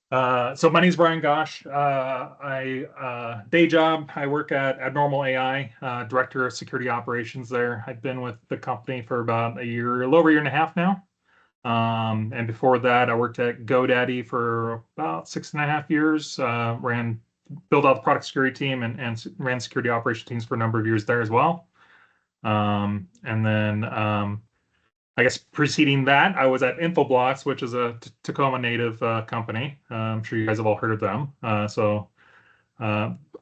So my name is Brian Gosch. Day job, I work at Abnormal AI, Director of Security Operations there. I've been with the company for about a little over a year and a half now. And before that, I worked at GoDaddy for about 6.5 years. Built out the product security team and ran security operations teams for a number of years there as well. And then I guess preceding that, I was at Infoblox, which is a Tacoma native company. I'm sure you guys have all heard of them. Uh,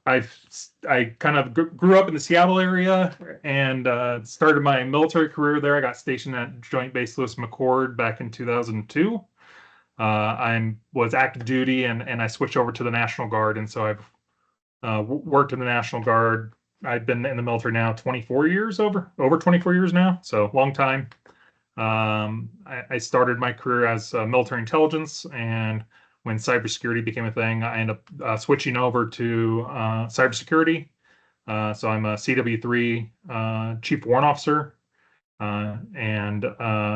I kind of grew up in the Seattle area and started my military career there. I got stationed at Joint Base Lewis McChord back in 2002. I was active duty and I switched over to the National Guard, and so I've worked in the National Guard. I've been in the military now 24 years, over 24 years now, so long time. I started my career as military intelligence, and when cybersecurity became a thing, I ended up switching over to cybersecurity. So I'm a CW3 Chief Warrant Officer, and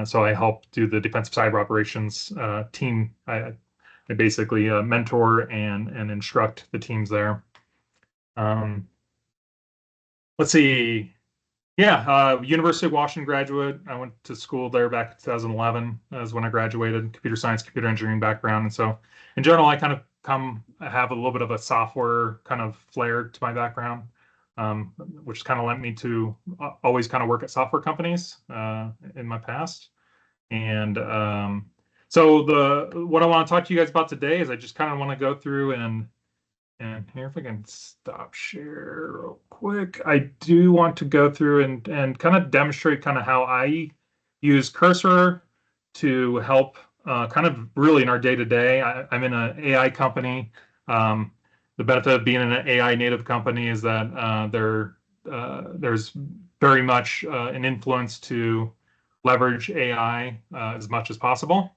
so I help do the defensive cyber operations team. I basically mentor and instruct the teams there. Let's see. Yeah, University of Washington graduate. I went to school there back in 2011. As when I graduated, computer science, computer engineering background. And so in general, I kind of have a little bit of a software kind of flair to my background, which kind of led me to always kind of work at software companies in my past. And so what I want to talk to you guys about today is I just kind of want to go through and here, if I can stop share real quick, I do want to go through and kind of demonstrate kind of how I use Cursor to help kind of really in our day-to-day. I'm in an AI company. The benefit of being in an AI native company is that there's very much an influence to leverage AI as much as possible.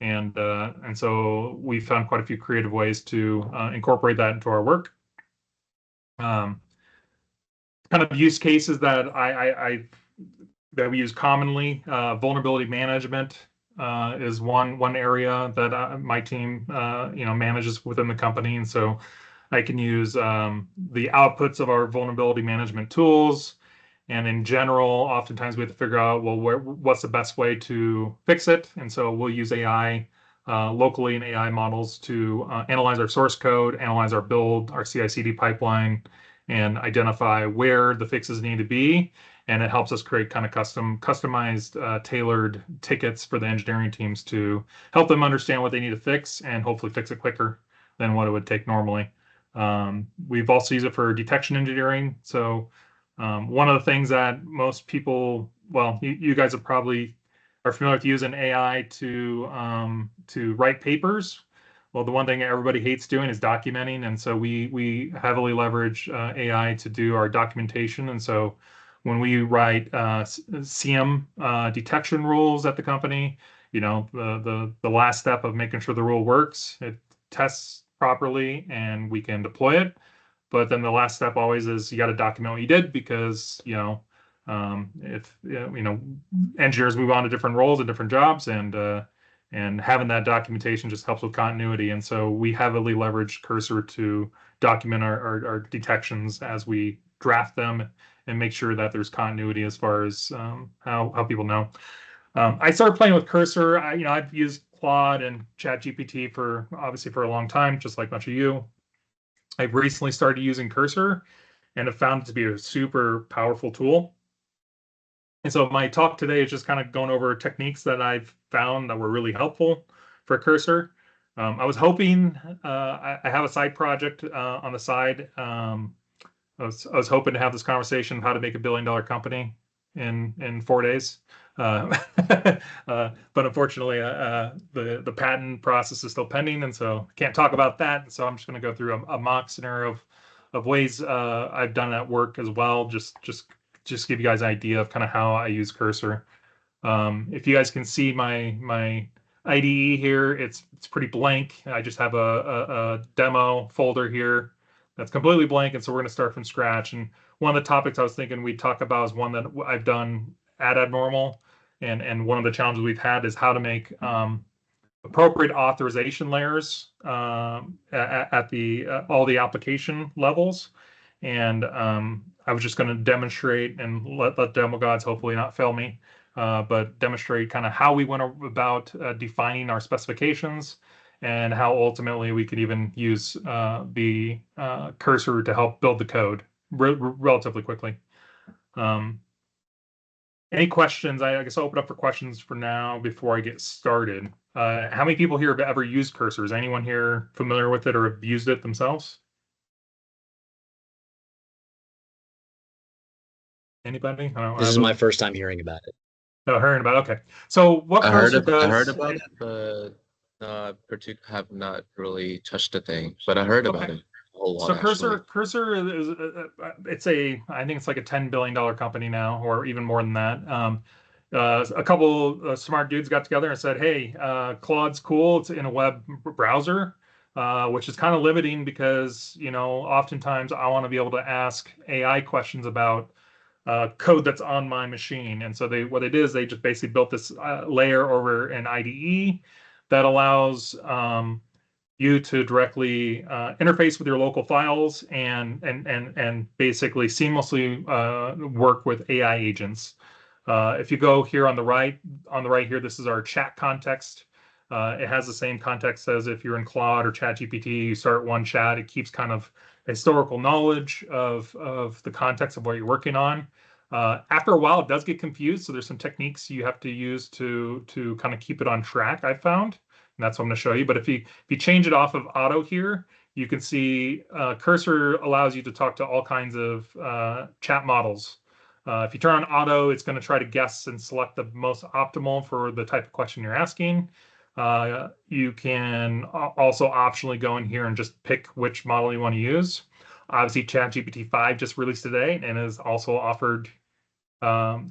And so we found quite a few creative ways to incorporate that into our work. Kind of use cases that that we use commonly. Vulnerability management is one area that my team manages within the company, and so I can use the outputs of our vulnerability management tools. And in general, oftentimes we have to figure out, well, what's the best way to fix it? And so we'll use AI locally and AI models to analyze our source code, analyze our build, our CI/CD pipeline, and identify where the fixes need to be. And it helps us create kind of customized, tailored tickets for the engineering teams to help them understand what they need to fix and hopefully fix it quicker than what it would take normally. We've also used it for detection engineering. So one of the things that most people, well, you guys are probably familiar with using AI to write papers. Well, the one thing everybody hates doing is documenting, and so we heavily leverage AI to do our documentation. And so when we write CM detection rules at the company, the last step of making sure the rule works, it tests properly, and we can deploy it. But then the last step always is you got to document what you did, because if engineers move on to different roles and different jobs, and having that documentation just helps with continuity. And so we heavily leverage Cursor to document our detections as we draft them and make sure that there's continuity as far as how people know. I started playing with Cursor. I've used Claude and ChatGPT obviously for a long time, just like a bunch of you. I've recently started using Cursor and have found it to be a super powerful tool. And so my talk today is just kind of going over techniques that I've found that were really helpful for Cursor. I was hoping, I have a side project on the side. I was hoping to have this conversation of how to make $1 billion company in 4 days. But unfortunately, the patent process is still pending, and so can't talk about that. So I'm just going to go through a mock scenario of ways I've done at work as well. Just give you guys an idea of kind of how I use Cursor. If you guys can see my IDE here, it's pretty blank. I just have a demo folder here that's completely blank, and so we're going to start from scratch. And one of the topics I was thinking we'd talk about is one that I've done at Abnormal, and one of the challenges we've had is how to make appropriate authorization layers at the all the application levels. And I was just going to demonstrate and let demo gods hopefully not fail me, but demonstrate kind of how we went about defining our specifications and how ultimately we could even use the cursor to help build the code relatively quickly. Any questions? I guess I'll open up for questions for now before I get started. How many people here have ever used cursors? Anyone here familiar with it or have used it themselves? Anybody? This is my first time hearing about it. Oh, hearing about it. Okay. So what cursor does? I heard about it, but have not really touched the thing. But I heard about it a whole lot. So actually. Cursor is it's I think it's like a $10 billion company now, or even more than that. A couple smart dudes got together and said, "Hey, Claude's cool. It's in a web browser, which is kind of limiting because oftentimes I want to be able to ask AI questions about code that's on my machine." And so what they did is they just basically built this layer over an IDE that allows you to directly interface with your local files and basically seamlessly work with AI agents. If you go here on the right here, this is our chat context. It has the same context as if you're in Claude or ChatGPT. You start one chat, it keeps kind of historical knowledge of the context of what you're working on. After a while, it does get confused, so there's some techniques you have to use to kind of keep it on track, I found. And that's what I'm going to show you. But if you change it off of auto here, you can see cursor allows you to talk to all kinds of chat models. If you turn on auto, it's going to try to guess and select the most optimal for the type of question you're asking. You can also optionally go in here and just pick which model you want to use. Obviously, ChatGPT 5 just released today and is also offered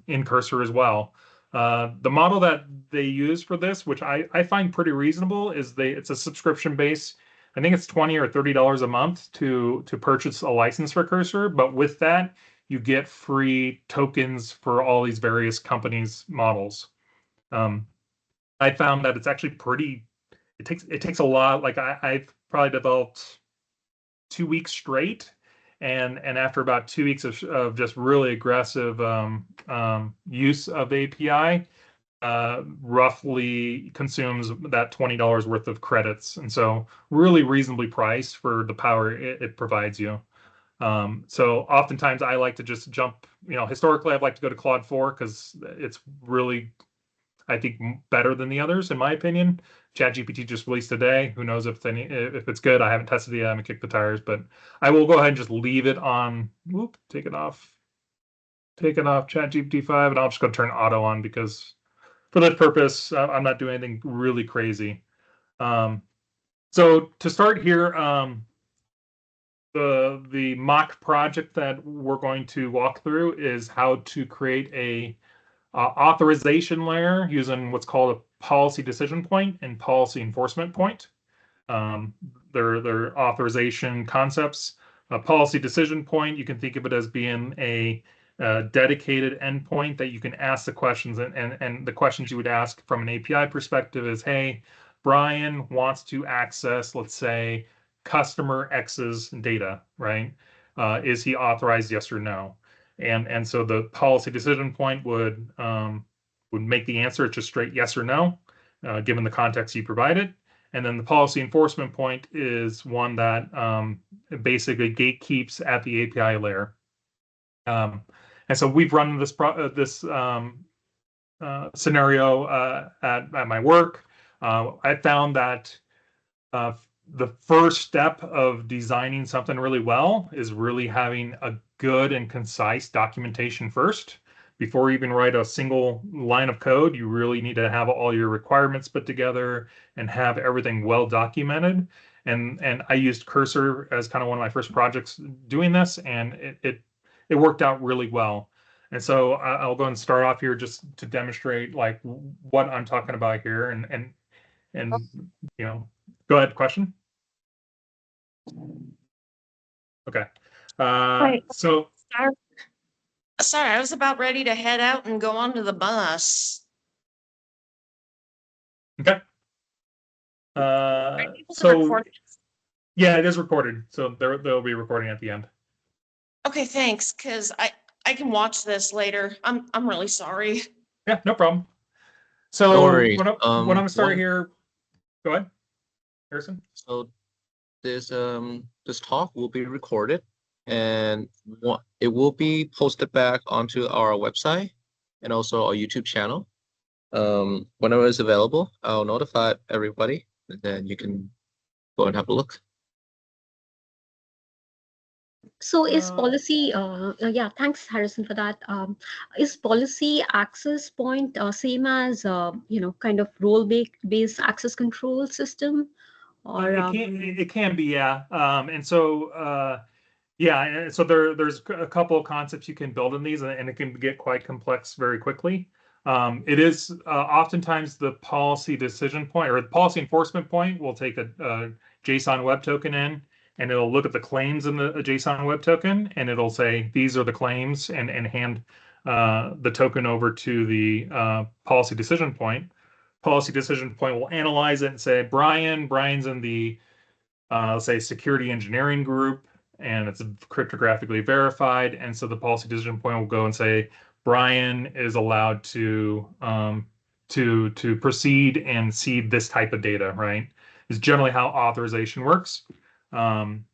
in cursor as well. The model that they use for this, which I find pretty reasonable, is it's a subscription base. I think it's $20 or $30 a month to purchase a license for Cursor, but with that, you get free tokens for all these various companies' models. I found that it's actually it takes a lot. Like I've probably developed 2 weeks straight, and after about 2 weeks of just really aggressive use of the API, roughly consumes that $20 worth of credits, and so really reasonably priced for the power it provides you. So oftentimes I like to just jump. Historically, I'd like to go to Claude 4 because it's really, I think, better than the others in my opinion. ChatGPT just released today. Who knows if it's good? I haven't tested it yet. I haven't kicked the tires, but I will go ahead and just leave it on. Whoop, take it off ChatGPT 5, and I'll just go turn auto on because for this purpose, I'm not doing anything really crazy. So to start here, the mock project that we're going to walk through is how to create a authorization layer using what's called a policy decision point and policy enforcement point. They're authorization concepts. A policy decision point, you can think of it as being a dedicated endpoint that you can ask the questions, and the questions you would ask from an API perspective is, hey, Brian wants to access, let's say, customer X's data, right? Is he authorized, yes or no? And so the policy decision point would make the answer just straight yes or no, given the context you provided. And then the policy enforcement point is one that basically gatekeeps at the API layer. And so we've run this scenario at my work. I found that the first step of designing something really well is really having a good and concise documentation first. Before you even write a single line of code, you really need to have all your requirements put together and have everything well documented. And I used Cursor as kind of one of my first projects doing this, and it worked out really well. And so I'll go and start off here just to demonstrate like what I'm talking about here, and go ahead, question. Okay. So sorry, I was about ready to head out and go onto the bus. okay. Are you able to So record this? yeah, it is recorded. So they'll be recording at the end. Okay, thanks, because I can watch this later. I'm really sorry. Yeah, no problem. No So worries. what I'm gonna start One, here. Go ahead, Harrison. so this talk will be recorded and it will be posted back onto our website and also our YouTube channel. Whenever it's available, I'll notify everybody, and then you can go and have a look. So is Uh, policy, yeah, thanks, Harrison, for that. Is policy access point same as, kind of role-based access control system? Or it can be, yeah. And so yeah, and so there's a couple of concepts you can build in these, and it can get quite complex very quickly. It is oftentimes the policy decision point or the policy enforcement point will take a JSON web token in, and it'll look at the claims in the JSON web token, and it'll say these are the claims, and hand the token over to the policy decision point. Policy decision point will analyze it and say, Brian's in the let's say security engineering group, and it's cryptographically verified. And so the policy decision point will go and say, Brian is allowed to proceed and seed this type of data, right? Is generally how authorization works. And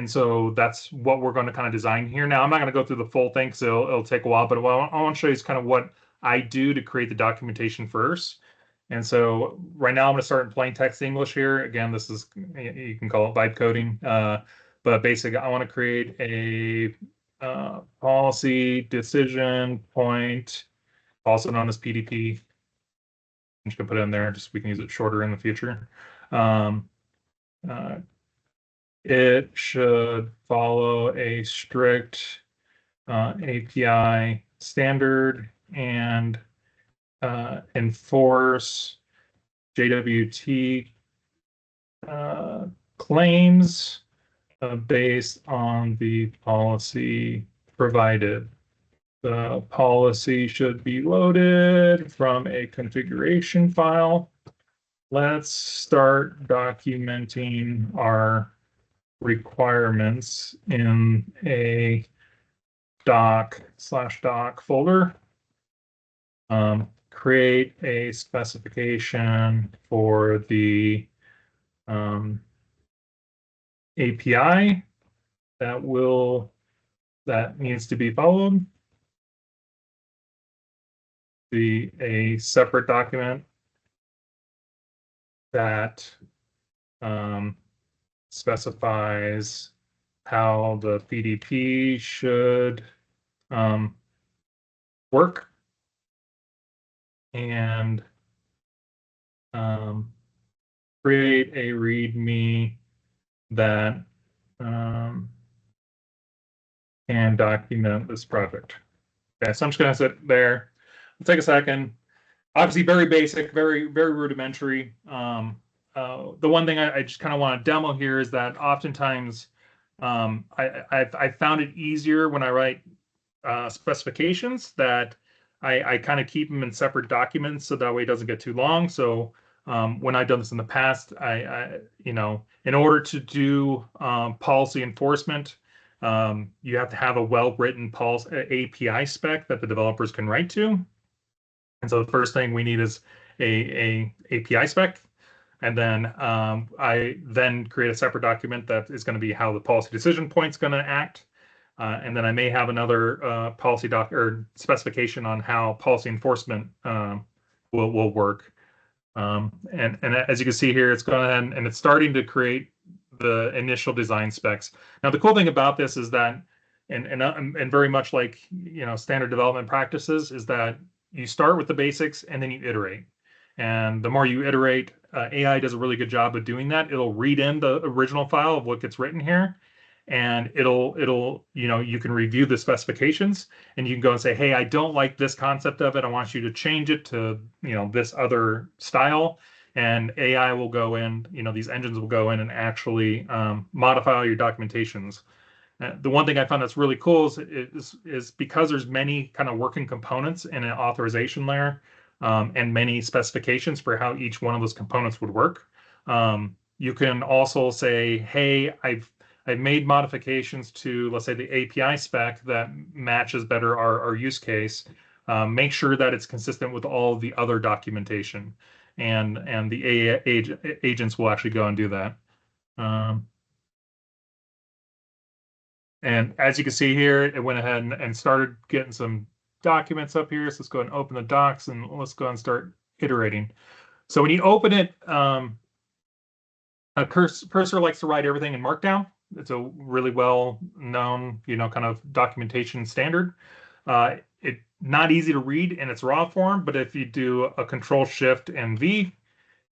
so that's what we're going to kind of design here. Now, I'm not going to go through the full thing because it'll take a while, but what I want to show you is kind of what I do to create the documentation first. And so right now I'm going to start in plain text English here. Again, this is, you can call it vibe coding, but basically I want to create a policy decision point, also known as PDP. I'm just going to put it in there, just we can use it shorter in the future. It should follow a strict API standard and enforce JWT claims based on the policy provided. The policy should be loaded from a configuration file. Let's start documenting our requirements in a doc/doc folder. Create a specification for the API that needs to be followed. A separate document that specifies how the PDP should work, and create a README that can document this project. Okay, so I'm just going to sit there. It'll take a second. Obviously, very basic, very rudimentary. The one thing I just kind of want to demo here is that oftentimes I found it easier when I write specifications that I kind of keep them in separate documents so that way it doesn't get too long. So when I've done this in the past, in order to do policy enforcement, you have to have a well-written API spec that the developers can write to. And so the first thing we need is a API spec. And then I then create a separate document that is going to be how the policy decision point is going to act. And then I may have another policy doc or specification on how policy enforcement will work. And as you can see here, it's going ahead and it's starting to create the initial design specs. Now, the cool thing about this is that, and very much like standard development practices, is that you start with the basics and then you iterate. And the more you iterate, AI does a really good job of doing that. It'll read in the original file of what gets written here, and it'll you can review the specifications, and you can go and say, hey, I don't like this concept of it. I want you to change it to this other style. And AI will go in, these engines will go in and actually modify all your documentations. The one thing I found that's really cool is because there's many kind of working components in an authorization layer and many specifications for how each one of those components would work. You can also say, hey, I've made modifications to, let's say, the API spec that matches better our use case. Make sure that it's consistent with all the other documentation, and the agents will actually go and do that. And as you can see here, it went ahead and started getting some documents up here. So let's go and open the docs, and let's go and start iterating. So when you open it, a cursor likes to write everything in Markdown. It's a really well-known, kind of documentation standard. It's not easy to read in its raw form, but if you do a Control-Shift and V,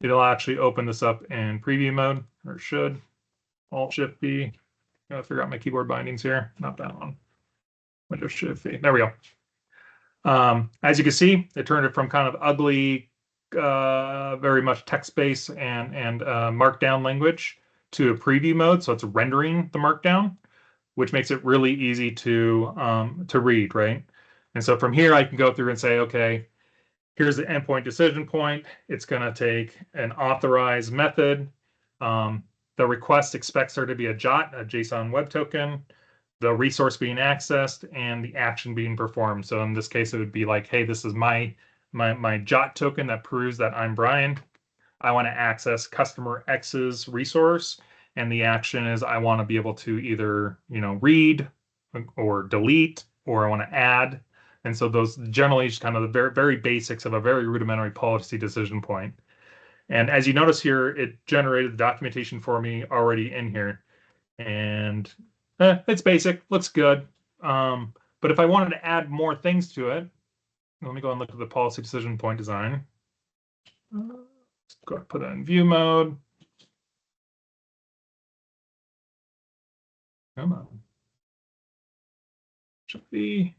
it'll actually open this up in preview mode, or should. Alt-Shift-V. Gotta figure out my keyboard bindings here. Not that one. Windows-Shift-V. There we go. As you can see, it turned it from kind of ugly, very much text-based and markdown language to a preview mode. So it's rendering the markdown, which makes it really easy to read, right? And so from here, I can go through and say, okay, here's the endpoint decision point. It's going to take an authorize method. The request expects there to be a JOT, a JSON web token, the resource being accessed, and the action being performed. So in this case, it would be like, hey, this is my JOT token that proves that I'm Brian. I want to access customer X's resource, and the action is I want to be able to either read or delete, or I want to add. And so those generally is kind of the very, very basics of a very rudimentary policy decision point. And as you notice here, it generated the documentation for me already in here. And it's basic, looks good. But if I wanted to add more things to it, let me go and look at the policy decision point design. Let's go and put it in view mode. Come on. Should be.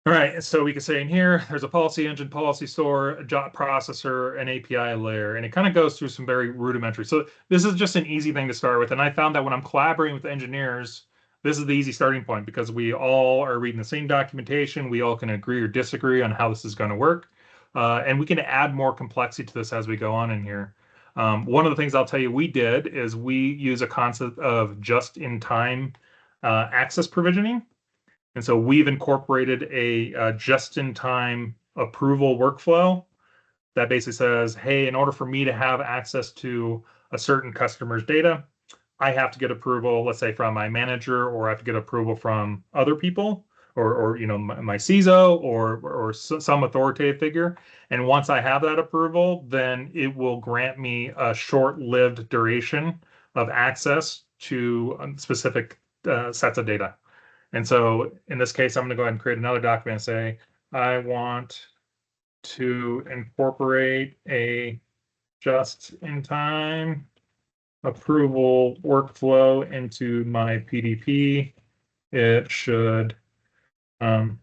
All right, so we can say in here, there's a policy engine, policy store, a JOT processor, an API layer, and it kind of goes through some very rudimentary. So this is just an easy thing to start with. And I found that when I'm collaborating with engineers, this is the easy starting point because we all are reading the same documentation. We all can agree or disagree on how this is going to work. And we can add more complexity to this as we go on in here. One of the things I'll tell you we did is we use a concept of just-in-time access provisioning. And so we've incorporated a just-in-time approval workflow that basically says, hey, in order for me to have access to a certain customer's data, I have to get approval, let's say from my manager, or I have to get approval from other people, or my CISO, or some authoritative figure. And once I have that approval, then it will grant me a short-lived duration of access to specific sets of data. And so in this case, I'm going to go ahead and create another document and say, I want to incorporate a just-in-time approval workflow into my PDP. It should, when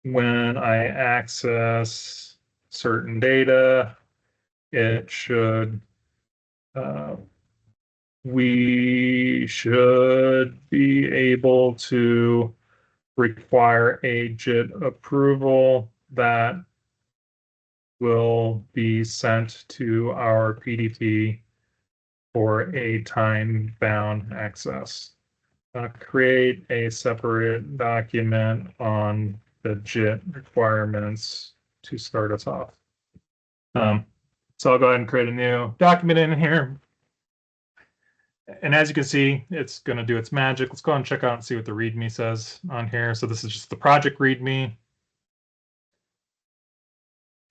I access certain data, it should, we should be able to require a JIT approval that will be sent to our PDP for a time-bound access. Create a separate document on the JIT requirements to start us off. So I'll go ahead and create a new document in here. And as you can see, it's going to do its magic. Let's go ahead and check out and see what the README says on here. So this is just the project README.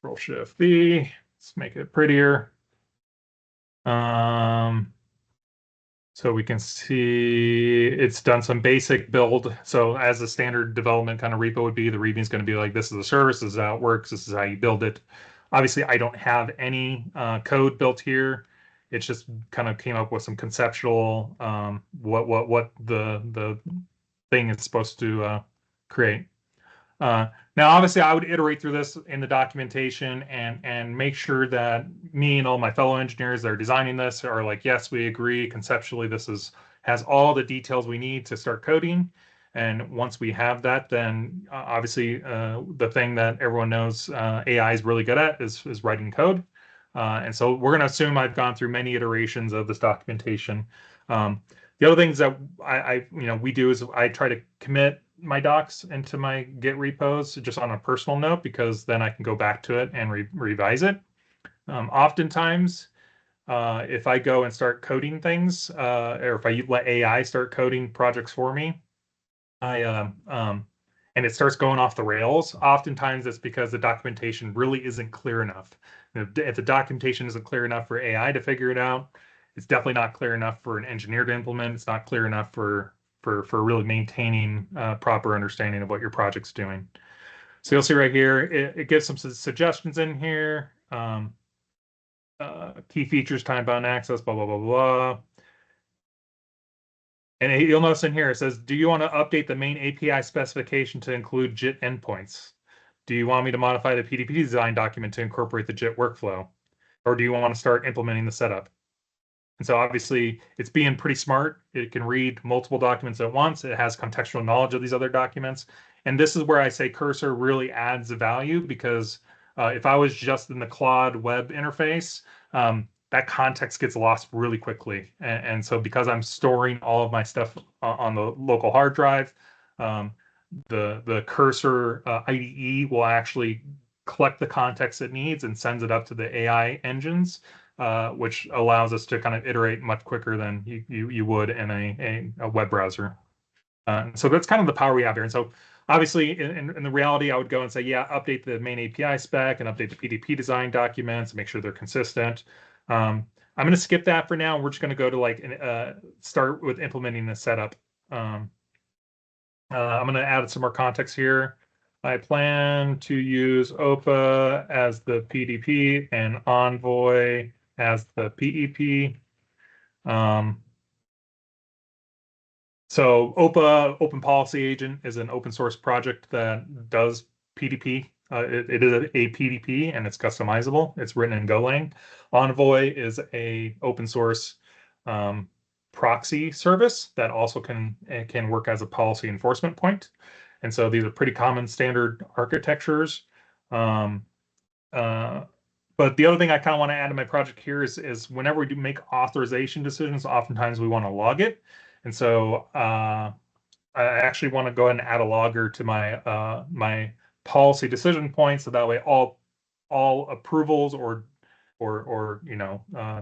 Control-Shift-V. Let's make it prettier. So we can see it's done some basic build. So as a standard development kind of repo would be, the README is going to be like, this is a service, this is how it works, this is how you build it. Obviously, I don't have any code built here. It's just kind of came up with some conceptual what the thing is supposed to create. Now, obviously, I would iterate through this in the documentation and make sure that me and all my fellow engineers that are designing this are like, yes, we agree. Conceptually, this has all the details we need to start coding. And once we have that, then obviously the thing that everyone knows AI is really good at is writing code. And so we're going to assume I've gone through many iterations of this documentation. The other things that we do is I try to commit my docs into my Git repos just on a personal note, because then I can go back to it and revise it. Oftentimes, if I go and start coding things, or if I let AI start coding projects for me, and it starts going off the rails, oftentimes it's because the documentation really isn't clear enough. If the documentation isn't clear enough for AI to figure it out, it's definitely not clear enough for an engineer to implement. It's not clear enough for really maintaining proper understanding of what your project's doing. So you'll see right here, it gives some suggestions in here. Key features, time-bound access, blah, blah, blah, blah. And you'll notice in here, it says, do you want to update the main API specification to include JIT endpoints? Do you want me to modify the PDP design document to incorporate the JIT workflow? Or do you want to start implementing the setup? And so obviously it's being pretty smart. It can read multiple documents at once. It has contextual knowledge of these other documents. And this is where I say Cursor really adds value, because if I was just in the Claude web interface, that context gets lost really quickly. And so because I'm storing all of my stuff on the local hard drive, the Cursor IDE will actually collect the context it needs and sends it up to the AI engines, which allows us to kind of iterate much quicker than you would in a web browser. So that's kind of the power we have here. And so obviously in the reality, I would go and say, yeah, update the main API spec and update the PDP design documents and make sure they're consistent. I'm going to skip that for now. We're just going to go to start with implementing the setup. I'm going to add some more context here. I plan to use OPA as the PDP and Envoy as the PEP. So OPA, Open Policy Agent, is an open source project that does PDP. It is a PDP and it's customizable. It's written in Golang. Envoy is a open source proxy service that also can work as a policy enforcement point. And so these are pretty common standard architectures. But the other thing I kind of want to add to my project here is whenever we do make authorization decisions, oftentimes we want to log it. And so I actually want to go ahead and add a logger to my my policy decision points, so that way all approvals or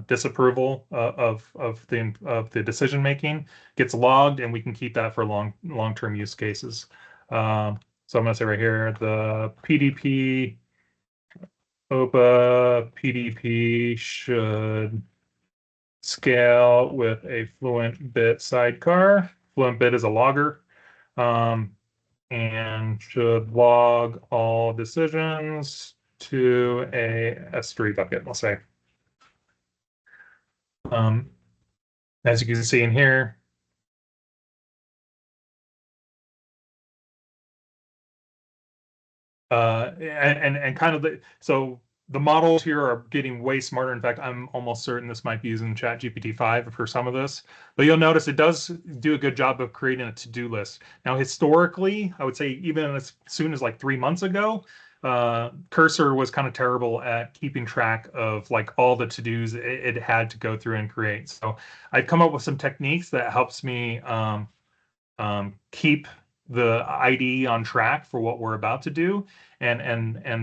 disapproval of the decision making gets logged, and we can keep that for long-term use cases. So I'm going to say right here, the PDP OPA PDP should scale with a Fluent Bit sidecar. Fluent Bit is a logger, and should log all decisions to a S3 bucket, we'll say. As you can see in here, and kind of so the models here are getting way smarter. In fact, I'm almost certain this might be using ChatGPT 5 for some of this, but you'll notice it does do a good job of creating a to-do list. Now, historically, I would say even as soon as like 3 months ago, Cursor was kind of terrible at keeping track of like all the to-dos it had to go through and create. So I've come up with some techniques that helps me keep the IDE on track for what we're about to do, and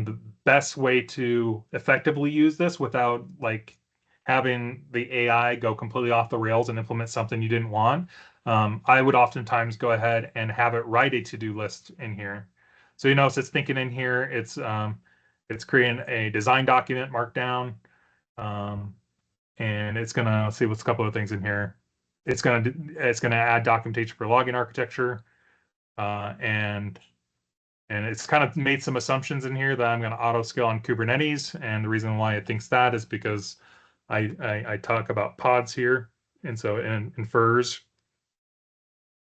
the best way to effectively use this without like having the AI go completely off the rails and implement something you didn't want, I would oftentimes go ahead and have it write a to-do list in here. So you notice it's thinking in here, it's creating a design document markdown, and it's gonna see what's a couple of things in here. It's gonna add documentation for login architecture. And it's kind of made some assumptions in here that I'm going to auto scale on Kubernetes. And the reason why it thinks that is because I talk about pods here. And so it infers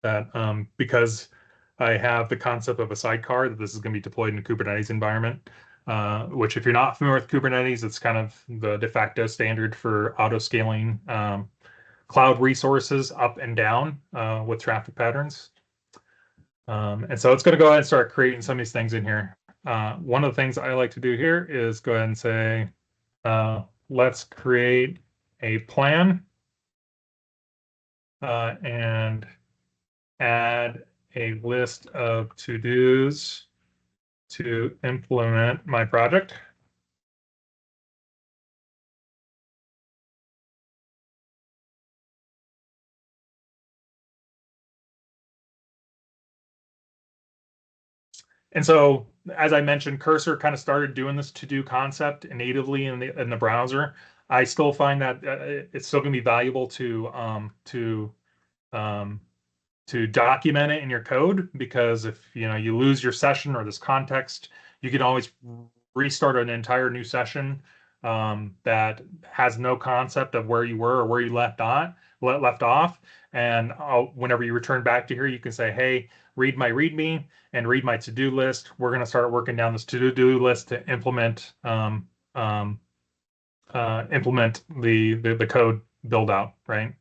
that because I have the concept of a sidecar, that this is going to be deployed in a Kubernetes environment, which if you're not familiar with Kubernetes, it's kind of the de facto standard for auto scaling cloud resources up and down with traffic patterns. And so it's going to go ahead and start creating some of these things in here. One of the things I like to do here is go ahead and say, let's create a plan and add a list of to-dos to implement my project. And so, as I mentioned, Cursor kind of started doing this to-do concept natively in the browser. I still find that it's still going to be valuable to document it in your code, because if you lose your session or this context, you can always restart an entire new session that has no concept of where you were or where you left off. And whenever you return back to here, you can say, hey, read my README and read my to-do list. We're going to start working down this to-do list to implement the code build out, right?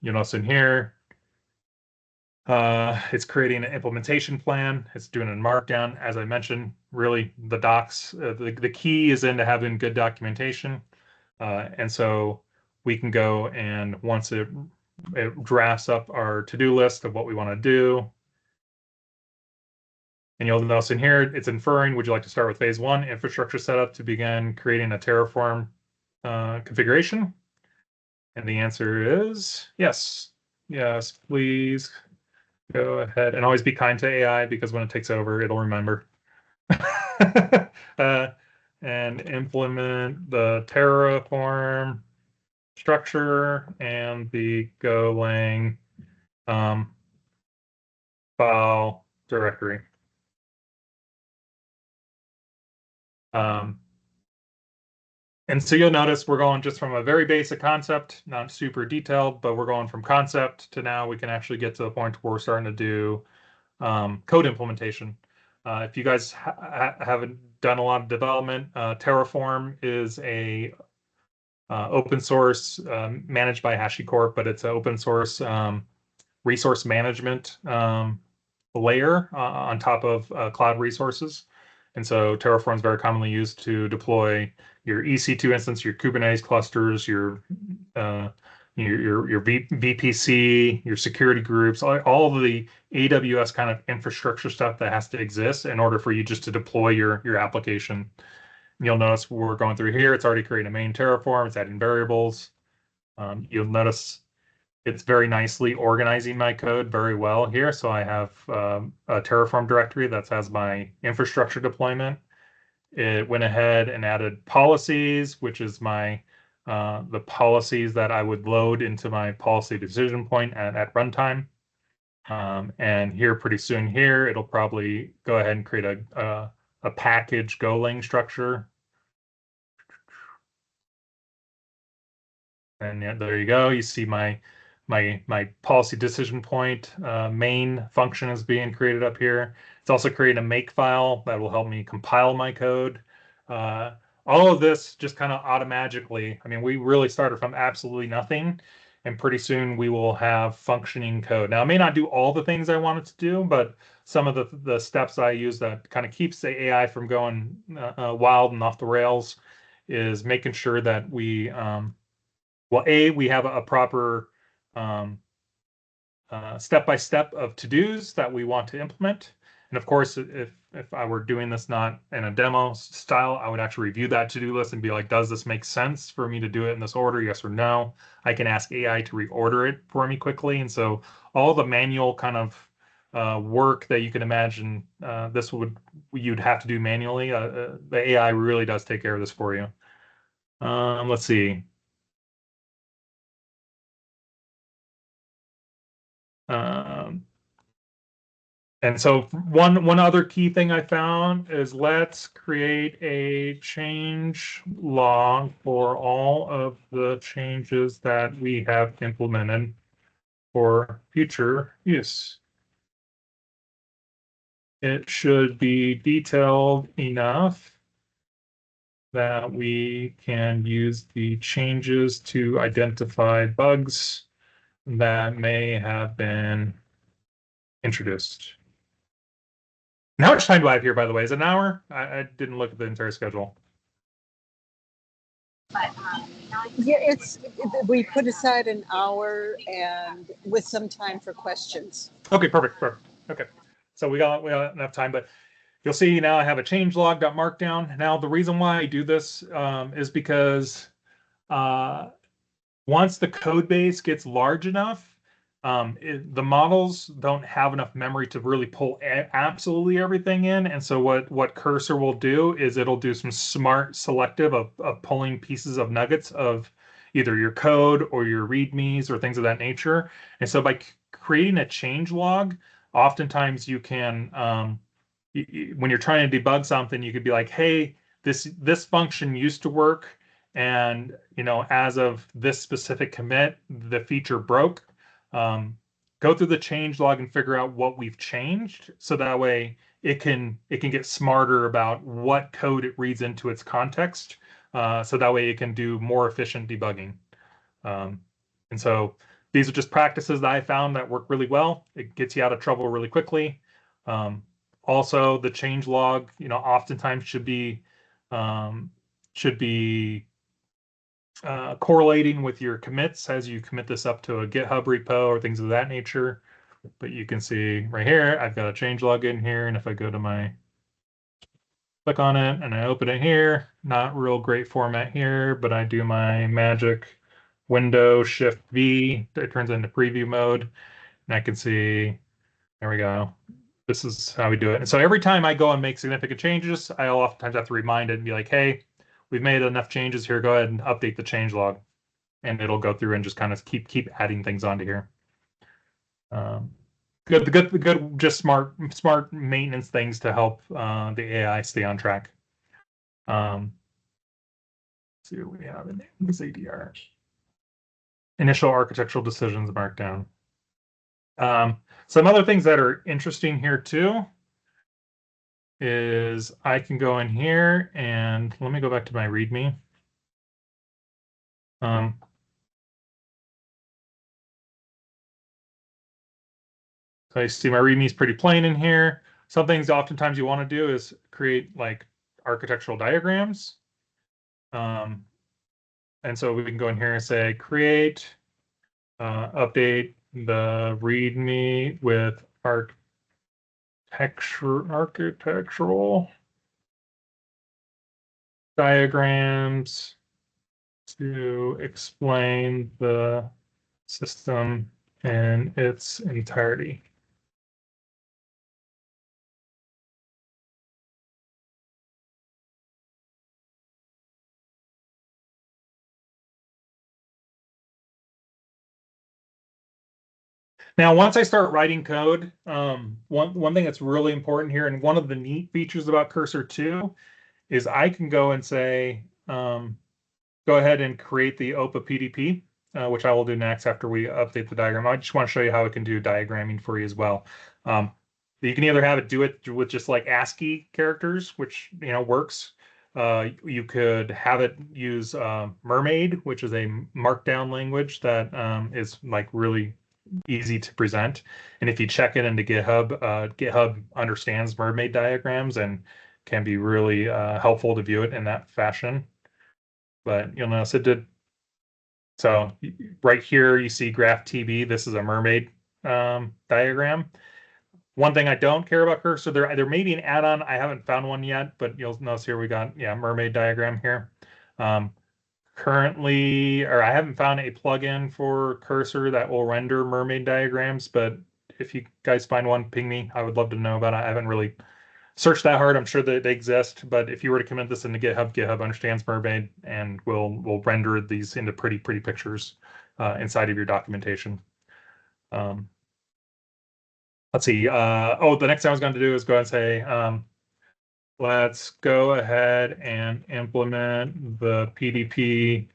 You'll notice in here, it's creating an implementation plan. It's doing a markdown. As I mentioned, really the docs, the key is into having good documentation. And so we can go, and once it drafts up our to-do list of what we want to do, and you'll notice in here, it's inferring, would you like to start with phase 1, infrastructure setup, to begin creating a Terraform configuration? And the answer is yes. Yes, please go ahead, and always be kind to AI, because when it takes over, it'll remember. And implement the Terraform structure and the Golang file directory. And so you'll notice we're going just from a very basic concept, not super detailed, but we're going from concept to now we can actually get to the point where we're starting to do code implementation. If you guys haven't done a lot of development, Terraform is a open source managed by HashiCorp, but it's an open source resource management layer on top of cloud resources. And so Terraform is very commonly used to deploy your EC2 instance, your Kubernetes clusters, your VPC, your security groups, all of the AWS kind of infrastructure stuff that has to exist in order for you just to deploy your application. You'll notice we're going through here, it's already creating a main Terraform, it's adding variables. You'll notice it's very nicely organizing my code very well here. So I have a Terraform directory that has my infrastructure deployment. It went ahead and added policies, which is my the policies that I would load into my policy decision point at runtime. And here pretty soon here, it'll probably go ahead and create a package Golang structure. And yeah, there you go. You see my policy decision point main function is being created up here. It's also creating a make file that will help me compile my code. All of this just kind of automatically. I mean, we really started from absolutely nothing, and pretty soon we will have functioning code. Now, it may not do all the things I want it to do, but some of the steps I use that kind of keeps the AI from going wild and off the rails is making sure that we well, we have a proper step-by-step of to-dos that we want to implement. And of course, if I were doing this not in a demo style, I would actually review that to-do list and be like, does this make sense for me to do it in this order? Yes or no? I can ask AI to reorder it for me quickly. And so all the manual kind of work that you can imagine you'd have to do manually, the AI really does take care of this for you. Let's see. And so one other key thing I found is let's create a change log for all of the changes that we have implemented for future use. It should be detailed enough that we can use the changes to identify bugs that may have been introduced. And how much time do I have here, by the way? Is it an hour? I didn't look at the entire schedule. Yeah, we put aside an hour and with some time for questions. Okay, perfect. Okay, so we got enough time, but you'll see now I have a changelog.markdown. Now the reason why I do this is because once the code base gets large enough, the models don't have enough memory to really pull absolutely everything in. And so what Cursor will do is it'll do some smart selective of pulling pieces of nuggets of either your code or your readmes or things of that nature. And so by creating a change log, oftentimes you can, when you're trying to debug something, you could be like, hey, this function used to work, and as of this specific commit, the feature broke. Go through the change log and figure out what we've changed, so that way it can get smarter about what code it reads into its context, so that way it can do more efficient debugging. And so these are just practices that I found that work really well. It gets you out of trouble really quickly. Also, the change log, oftentimes should be correlating with your commits as you commit this up to a GitHub repo or things of that nature. But you can see right here, I've got a change log in here, and if I go to click on it and I open it here, not real great format here, but I do my magic window shift V, it turns into preview mode, and I can see, there we go. This is how we do it. And so every time I go and make significant changes, I oftentimes have to remind it and be like, hey, we've made enough changes here. Go ahead and update the change log. And it'll go through and just kind of keep adding things onto here. Good, just smart maintenance things to help the AI stay on track. Let's see what we have in this ADR. Initial architectural decisions markdown. Some other things that are interesting here too is I can go in here and let me go back to my README. So I see my README is pretty plain in here. Some things oftentimes you want to do is create like architectural diagrams. And so we can go in here and say create, update the README with architectural diagrams to explain the system in its entirety. Now, once I start writing code, one thing that's really important here, and one of the neat features about Cursor 2 is I can go and say, go ahead and create the OPA PDP, which I will do next after we update the diagram. I just want to show you how it can do diagramming for you as well. You can either have it do it with just like ASCII characters, which works. You could have it use Mermaid, which is a markdown language that is like really easy to present. And if you check it into GitHub, GitHub understands Mermaid diagrams and can be really helpful to view it in that fashion. But you'll notice it did. So right here, you see graph TB. This is a mermaid diagram. One thing I don't care about Cursor, there may be an add-on. I haven't found one yet, but you'll notice here we got, mermaid diagram here. Currently, or I haven't found a plugin for Cursor that will render mermaid diagrams, but if you guys find one, ping me. I would love to know about it. I haven't really searched that hard. I'm sure that they exist, but if you were to commit this into GitHub, GitHub understands Mermaid and will render these into pretty pictures inside of your documentation. Let's see. The next thing I was going to do is go ahead and say, let's go ahead and implement the PDP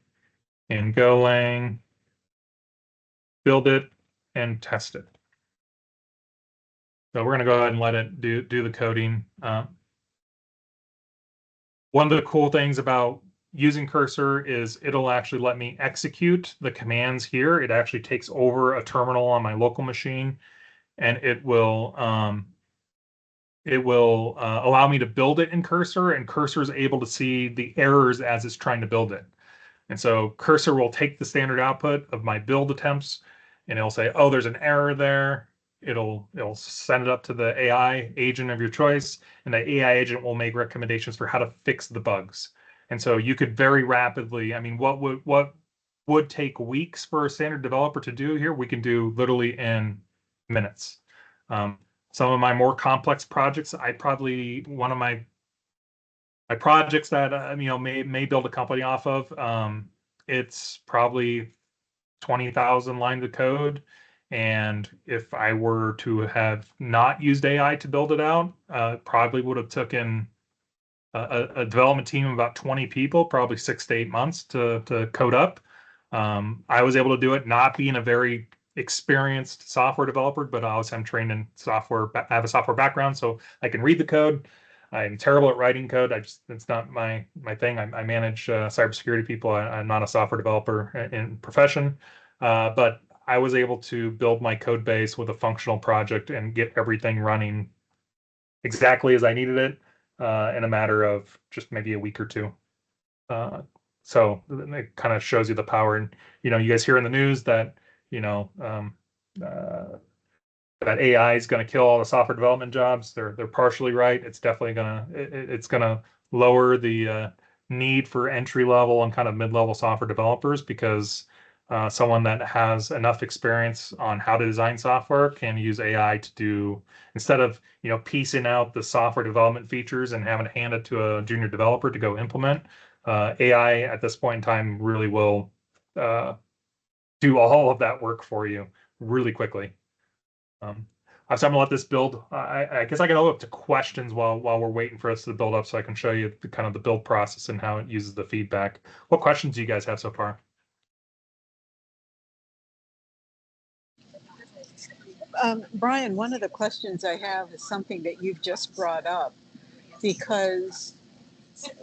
in Golang, build it, and test it. So we're going to go ahead and let it do the coding. One of the cool things about using Cursor is it'll actually let me execute the commands here. It actually takes over a terminal on my local machine, and it will allow me to build it in Cursor, and Cursor is able to see the errors as it's trying to build it. And so Cursor will take the standard output of my build attempts and it'll say, oh, there's an error there. It'll send it up to the AI agent of your choice, and the AI agent will make recommendations for how to fix the bugs. And so you could very rapidly, I mean, what would take weeks for a standard developer to do here, we can do literally in minutes. Some of my more complex projects, one of my projects that may build a company off of, it's probably 20,000 lines of code. And if I were to have not used AI to build it out, probably would have taken a development team of about 20 people, probably 6 to 8 months to code up. I was able to do it not being a very experienced software developer, but I'm trained in software, I have a software background, so I can read the code. I'm terrible at writing code. It's not my thing. I manage cybersecurity people. I'm not a software developer in profession, but I was able to build my code base with a functional project and get everything running exactly as I needed it in a matter of just maybe a week or two. So it kind of shows you the power. And you guys hear in the news that that AI is going to kill all the software development jobs. They're partially right. It's definitely gonna lower the need for entry level and kind of mid level software developers, because someone that has enough experience on how to design software can use AI to do, instead of piecing out the software development features and having to hand it to a junior developer to go implement. AI at this point in time really will do all of that work for you really quickly. I'm gonna let this build. I guess I can open up to questions while we're waiting for us to build up, so I can show you the kind of the build process and how it uses the feedback. What questions do you guys have so far? Brian, one of the questions I have is something that you've just brought up, because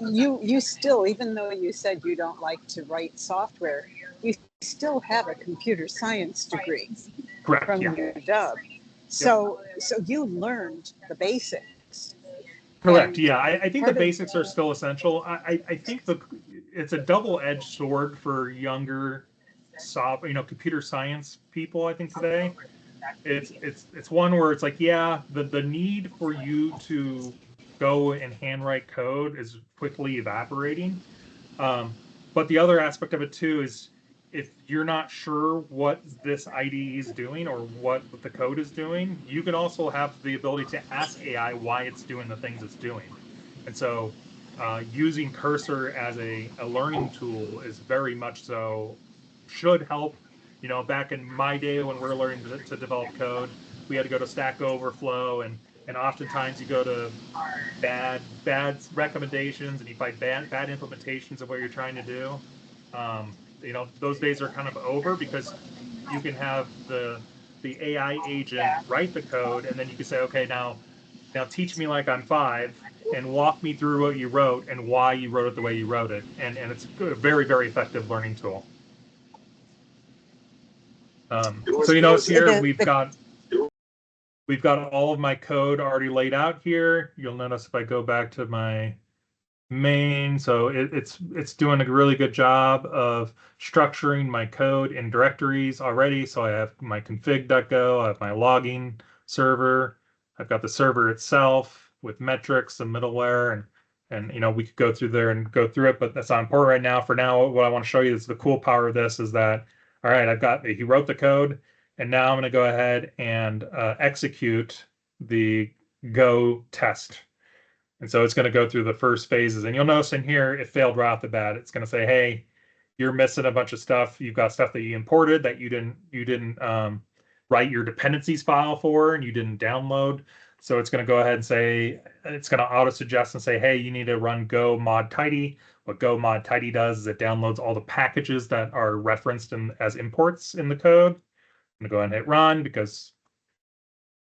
you still, even though you said you don't like to write software, you still have a computer science degree. Correct. From Yeah. your job. So you learned the basics. Correct. And Yeah. I think the part of- basics are still essential. I think it's a double-edged sword for younger computer science people, I think today. It's one where it's like, yeah, the need for you to go and handwrite code is quickly evaporating. But the other aspect of it too is, if you're not sure what this IDE is doing or what the code is doing, you can also have the ability to ask AI why it's doing the things it's doing. And so using Cursor as a learning tool is very much so, should help. Back in my day when we were learning to develop code, we had to go to Stack Overflow, and oftentimes you go to bad recommendations and you find bad implementations of what you're trying to do. Those days are kind of over, because you can have the AI agent write the code, and then you can say, okay, now teach me like I'm 5 and walk me through what you wrote and why you wrote it the way you wrote it. And it's a very, very effective learning tool. So you notice here we've got all of my code already laid out here. You'll notice if I go back to my main, so it's doing a really good job of structuring my code in directories already. So I have my config.go, I have my logging server, I've got the server itself with metrics and middleware, and we could go through there and go through it, but that's not important right now. For now, what I want to show you is the cool power of this is that, all right, he wrote the code, and now I'm going to go ahead and execute the Go test. And so it's going to go through the first phases. And you'll notice in here, it failed right off the bat. It's going to say, hey, you're missing a bunch of stuff. You've got stuff that you imported that you didn't write your dependencies file for, and you didn't download. So it's going to go ahead and say, it's going to auto suggest and say, hey, you need to run go mod tidy. What go mod tidy does is it downloads all the packages that are referenced as imports in the code. I'm going to go ahead and hit run,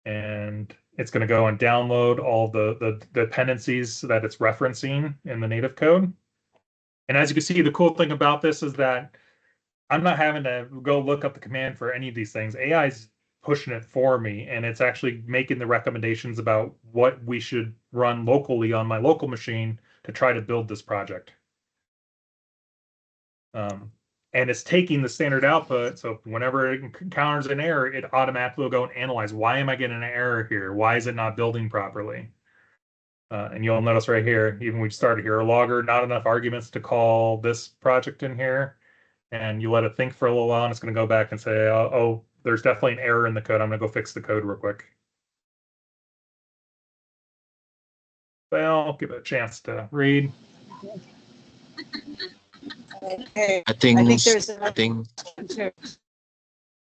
and it's going to go and download all the dependencies that it's referencing in the native code. And as you can see, the cool thing about this is that I'm not having to go look up the command for any of these things. AI is pushing it for me, and it's actually making the recommendations about what we should run locally on my local machine to try to build this project. And it's taking the standard output. So whenever it encounters an error, it automatically will go and analyze, why am I getting an error here? Why is it not building properly? And you'll notice right here, even we've started here, a logger, not enough arguments to call this project in here. And you let it think for a little while, and it's going to go back and say, oh, there's definitely an error in the code. I'm going to go fix the code real quick. Well, give it a chance to read. Okay. I think there's I think too.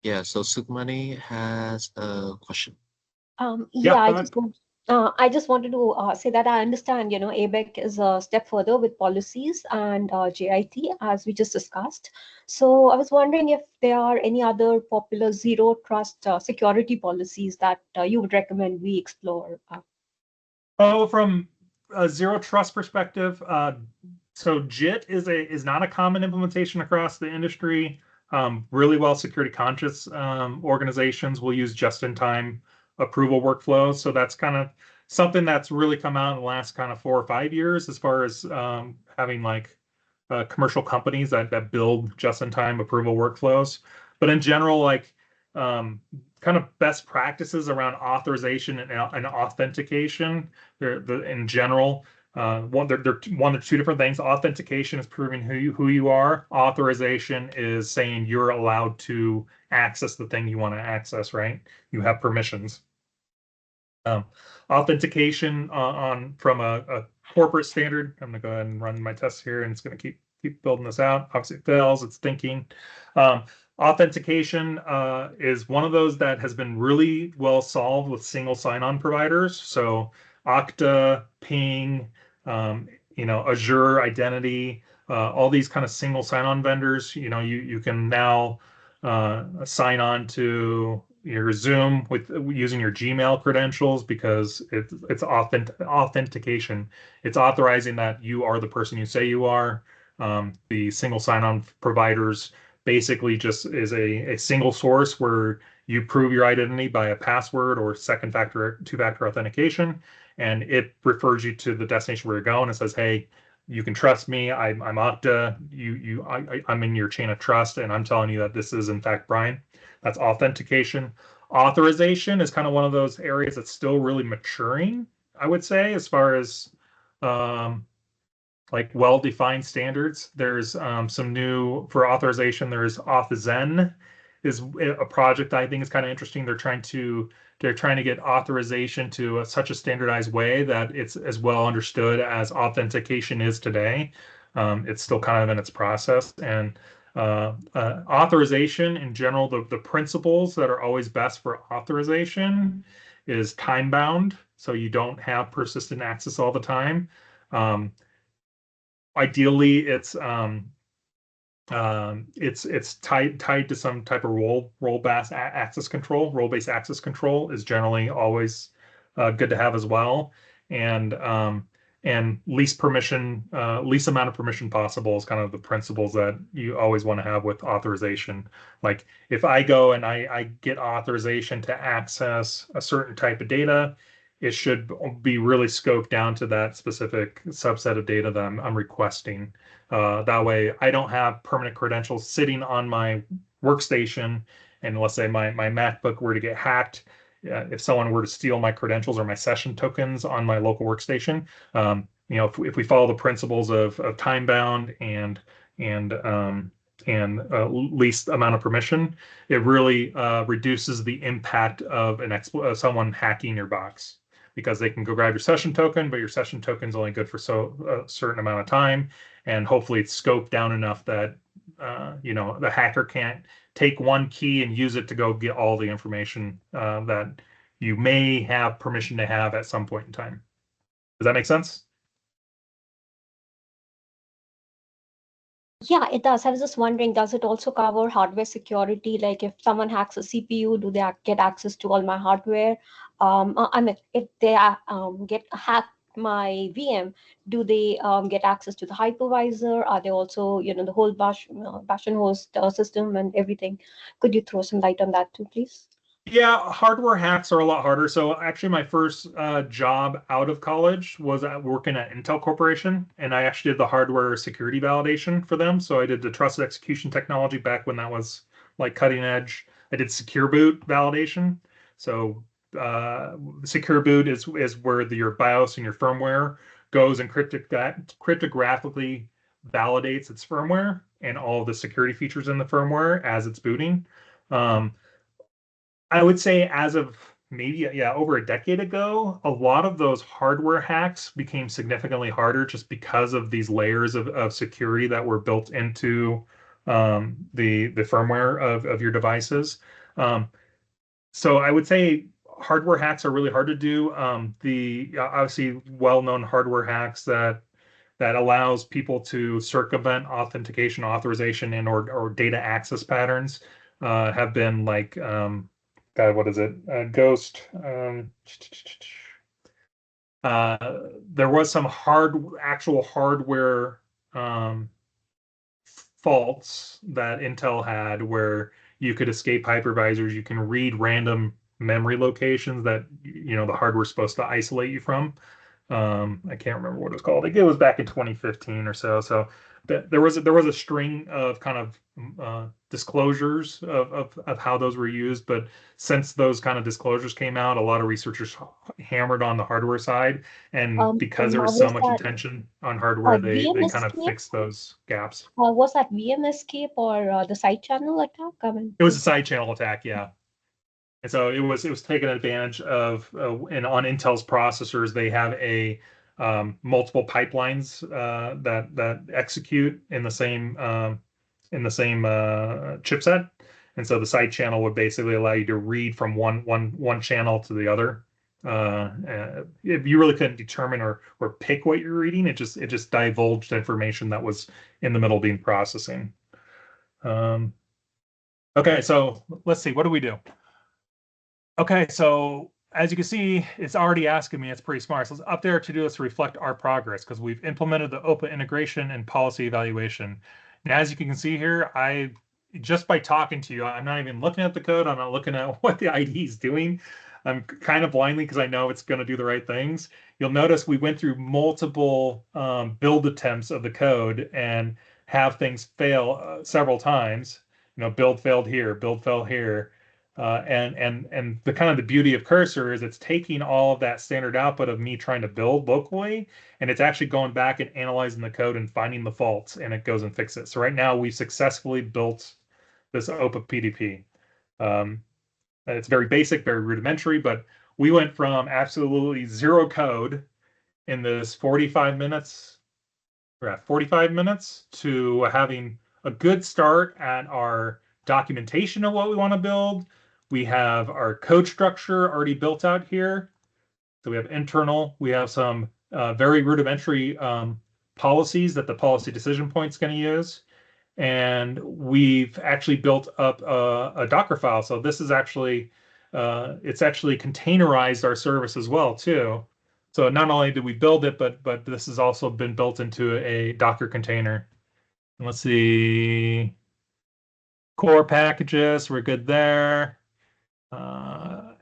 yeah. So Sukmani has a question. Yeah, go ahead. I just wanted to say that I understand, ABEC is a step further with policies and JIT, as we just discussed. So I was wondering if there are any other popular zero trust security policies that you would recommend we explore. Oh, from a zero trust perspective, so JIT is not a common implementation across the industry. Really well security conscious organizations will use just-in-time approval workflows. So that's kind of something that's really come out in the last kind of 4 or 5 years, as far as having like commercial companies that build just-in-time approval workflows. But in general, like kind of best practices around authorization and authentication. In general, they're one or two different things. Authentication is proving who you are. Authorization is saying you're allowed to access the thing you want to access, right? You have permissions. Authentication from a corporate standard. I'm going to go ahead and run my tests here, and it's going to keep building this out. Obviously, it fails. It's thinking. Authentication is one of those that has been really well solved with single sign-on providers. So Okta, Ping, Azure Identity, all these kind of single sign-on vendors. You can now sign on to your Zoom with using your Gmail credentials, because it's authentication. It's authorizing that you are the person you say you are. The single sign-on providers basically just is a single source where you prove your identity by a password or two-factor authentication, and it refers you to the destination where you're going and says, hey, you can trust me. I'm Okta. I'm in your chain of trust, and I'm telling you that this is in fact Brian. That's authentication. Authorization is kind of one of those areas that's still really maturing, I would say, as far as like well-defined standards. There's some new for authorization. There's AuthZen is a project I think is kind of interesting. They're trying to get authorization to such a standardized way that it's as well understood as authentication is today. It's still kind of in its process. And authorization in general, the principles that are always best for authorization is time bound, so you don't have persistent access all the time. Ideally, it's tied to some type of role-based access control. Role-based access control is generally always good to have as well. And least amount of permission possible is kind of the principles that you always want to have with authorization. Like if I go and I get authorization to access a certain type of data, it should be really scoped down to that specific subset of data that I'm requesting. That way I don't have permanent credentials sitting on my workstation, and let's say my MacBook were to get hacked. If someone were to steal my credentials or my session tokens on my local workstation, if we follow the principles of time bound and least amount of permission, it really reduces the impact of someone hacking your box, because they can go grab your session token, but your session token is only good for a certain amount of time, and hopefully it's scoped down enough that the hacker can't take one key and use it to go get all the information that you may have permission to have at some point in time. Does that make sense? Yeah, it does. I was just wondering, does it also cover hardware security? Like if someone hacks a CPU, do they get access to all my hardware? I mean, if they get hacked my VM, do they get access to the hypervisor? Are they also, the whole bash and host system and everything? Could you throw some light on that too, please? Yeah, hardware hacks are a lot harder. So actually, my first job out of college was working at Intel Corporation, and I actually did the hardware security validation for them. So I did the trusted execution technology back when that was like cutting edge. I did secure boot validation. So secure boot is where your BIOS and your firmware goes and cryptographically validates its firmware and all the security features in the firmware as it's booting. Um, I would say as of maybe, yeah, over a decade ago, a lot of those hardware hacks became significantly harder just because of these layers of security that were built into the firmware of your devices. Um, so I would say hardware hacks are really hard to do. The obviously well-known hardware hacks that allows people to circumvent authentication, authorization, and or data access patterns have been like God, what is it? Ghost. There was some actual hardware um, faults that Intel had where you could escape hypervisors. You can read random memory locations that the hardware's supposed to isolate you from. I can't remember what it was called. It was back in 2015 or so. So there was a string of kind of disclosures of how those were used. But since those kind of disclosures came out, a lot of researchers hammered on the hardware side, and because there was so Was much that attention on hardware, they VM kind of escape? fixed those gaps. Was that VM escape or the side channel attack? I mean, It was a side channel attack, yeah. And so it was taking advantage of and on Intel's processors, they have a multiple pipelines that execute in the same chipset. And so the side channel would basically allow you to read from one channel to the other. If you really couldn't determine or pick what you're reading, it just divulged information that was in the middle being processing. Okay, so let's see, what do we do? Okay, so as you can see, it's already asking me, it's pretty smart. So it's up there to do this to reflect our progress because we've implemented the OPA integration and policy evaluation. And as you can see here, just by talking to you, I'm not even looking at the code. I'm not looking at what the IDE is doing. I'm kind of blindly because I know it's going to do the right things. You'll notice we went through multiple build attempts of the code and have things fail several times. Build failed here, build failed here. And the kind of the beauty of Cursor is it's taking all of that standard output of me trying to build locally, and it's actually going back and analyzing the code and finding the faults, and it goes and fixes it. So right now we've successfully built this OPA PDP. It's very basic, very rudimentary, but we went from absolutely zero code in this 45 minutes. We're at 45 minutes to having a good start at our documentation of what we want to build. We have our code structure already built out here. So we have internal, we have some very rudimentary policies that the policy decision point is going to use. And we've actually built up a Docker file. So this is actually, it's actually containerized our service as well too. So not only did we build it, but this has also been built into a Docker container. And let's see, core packages, we're good there.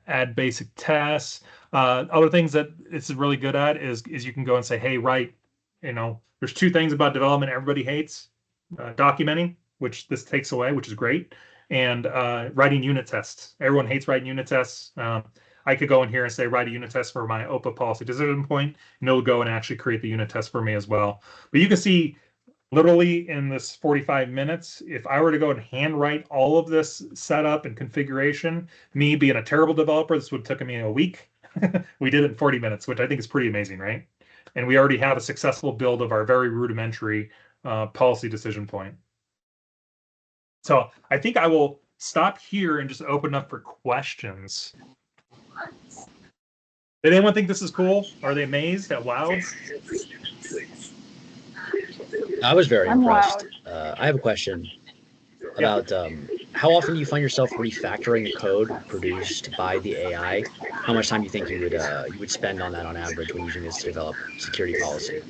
Add basic tests. Other things that it's really good at is you can go and say, hey, write, there's two things about development everybody hates. Documenting, which this takes away, which is great, and writing unit tests. Everyone hates writing unit tests. I could go in here and say, write a unit test for my OPA policy decision point, and it'll go and actually create the unit test for me as well. But you can see literally in this 45 minutes, if I were to go and handwrite all of this setup and configuration, me being a terrible developer, this would have taken me a week. We did it in 40 minutes, which I think is pretty amazing, right? And we already have a successful build of our very rudimentary policy decision point. So I think I will stop here and just open up for questions. Did anyone think this is cool? Are they amazed at wow? I was very impressed. wowed. I have a question about how often do you find yourself refactoring the code produced by the AI? How much time do you think you would spend on that on average when using this to develop security policy?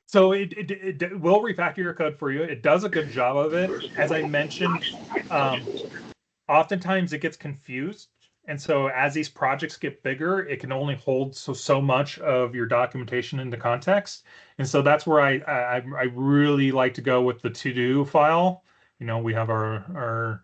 So it will refactor your code for you. It does a good job of it. As I mentioned, oftentimes it gets confused And so as these projects get bigger, it can only hold so much of your documentation into context. And so that's where I really like to go with the to-do file. You know, we have our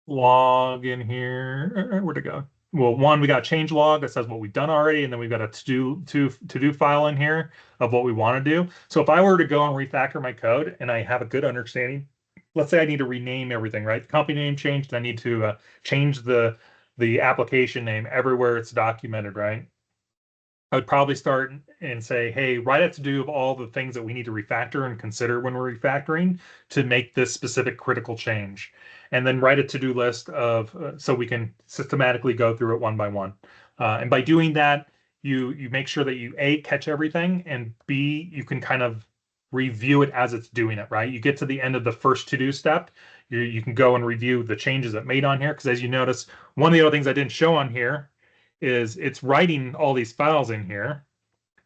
log in here. Where'd it go? Well, one, we got change log that says what we've done already, and then we've got a to-do file in here of what we want to do. So if I were to go and refactor my code and I have a good understanding, let's say I need to rename everything, right? The company name changed, and I need to change the application name everywhere it's documented, right? I would probably start and say, hey, write a to-do of all the things that we need to refactor and consider when we're refactoring to make this specific critical change. And then write a to-do list of so we can systematically go through it one by one. And by doing that, you make sure that you A, catch everything, and B, you can kind of review it as it's doing it, right? You get to the end of the first to-do step, you can go and review the changes it made on here. Because as you notice, one of the other things I didn't show on here is it's writing all these files in here.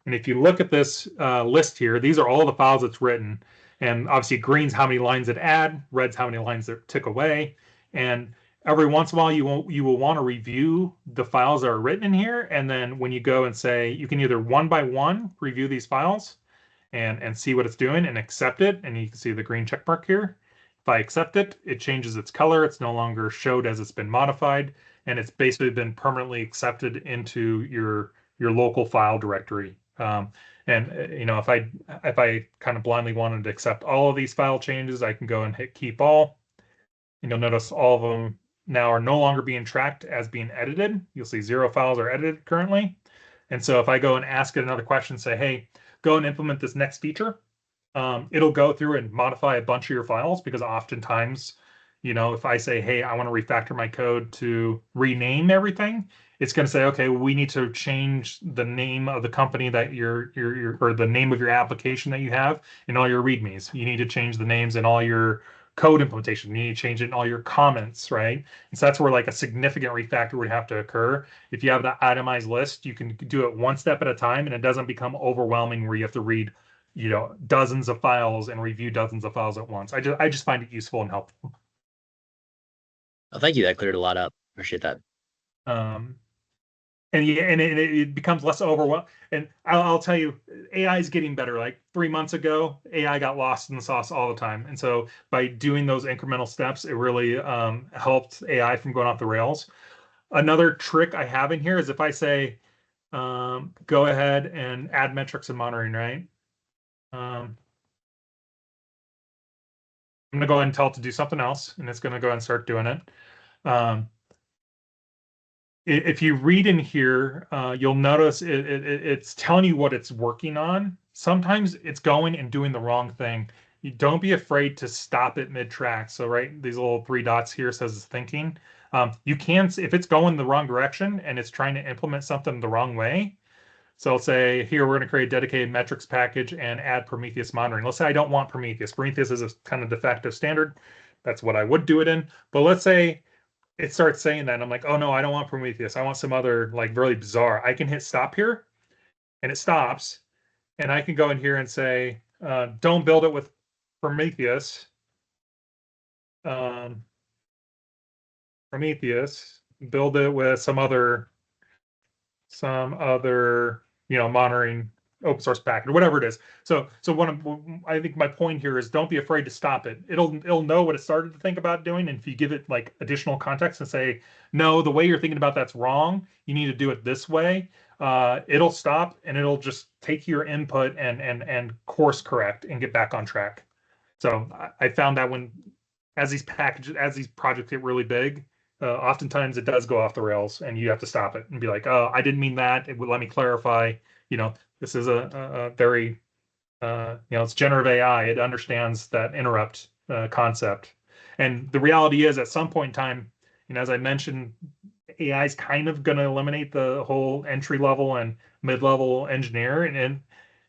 And if you look at this list here, these are all the files it's written. And obviously green's how many lines it add, red's how many lines it took away. And every once in a while you will want to review the files that are written in here. And then when you go and say, you can either one by one review these files and see what it's doing and accept it. And you can see the green check mark here. If I accept it, it changes its color. It's no longer showed as it's been modified, and it's basically been permanently accepted into your local file directory. You know, if I kind of blindly wanted to accept all of these file changes, I can go and hit keep all, and you'll notice all of them now are no longer being tracked as being edited. You'll see 0 files are edited currently. And so if I go and ask it another question, say, hey, go and implement this next feature, it'll go through and modify a bunch of your files, because oftentimes, you know, if I say, hey, I want to refactor my code to rename everything, it's going to say, okay, we need to change the name of the company that or the name of your application that you have in all your readmes. You need to change the names in all your code implementation. You need to change it in all your comments, right? And so that's where like a significant refactor would have to occur. If you have the itemized list, you can do it one step at a time, and it doesn't become overwhelming where you have to read, you know, dozens of files and review dozens of files at once. I just find it useful and helpful. Oh, thank you. That cleared a lot up. Appreciate that. And yeah, and it becomes less overwhelming. And I'll tell you, AI is getting better. Like 3 months ago, AI got lost in the sauce all the time. And so by doing those incremental steps, it really helped AI from going off the rails. Another trick I have in here is if I say, go ahead and add metrics and monitoring, right? I'm going to go ahead and tell it to do something else, and it's going to go ahead and start doing it. If you read in here, you'll notice it's telling you what it's working on. Sometimes it's going and doing the wrong thing. You don't be afraid to stop it mid-track. So right, these little 3 dots here says it's thinking. You can, if it's going the wrong direction and it's trying to implement something the wrong way. So I'll say here, we're going to create a dedicated metrics package and add Prometheus monitoring. Let's say I don't want Prometheus. Prometheus is a kind of de facto standard. That's what I would do it in. But let's say it starts saying that, and I'm like, oh no, I don't want Prometheus. I want some other, like, really bizarre. I can hit stop here, and it stops. And I can go in here and say, don't build it with Prometheus. Prometheus, build it with some other, you know, monitoring open source package or whatever it is. So I think my point here is don't be afraid to stop it. It'll know what it started to think about doing. And if you give it like additional context and say, no, the way you're thinking about that's wrong, you need to do it this way, it'll stop and it'll just take your input and course correct and get back on track. So I found that as these projects get really big, oftentimes it does go off the rails and you have to stop it and be like, oh, I didn't mean that. It would let me clarify, you know, this is a very, you know, it's generative AI. It understands that interrupt concept. And the reality is at some point in time, you know, as I mentioned, AI is kind of going to eliminate the whole entry level and mid-level engineer. And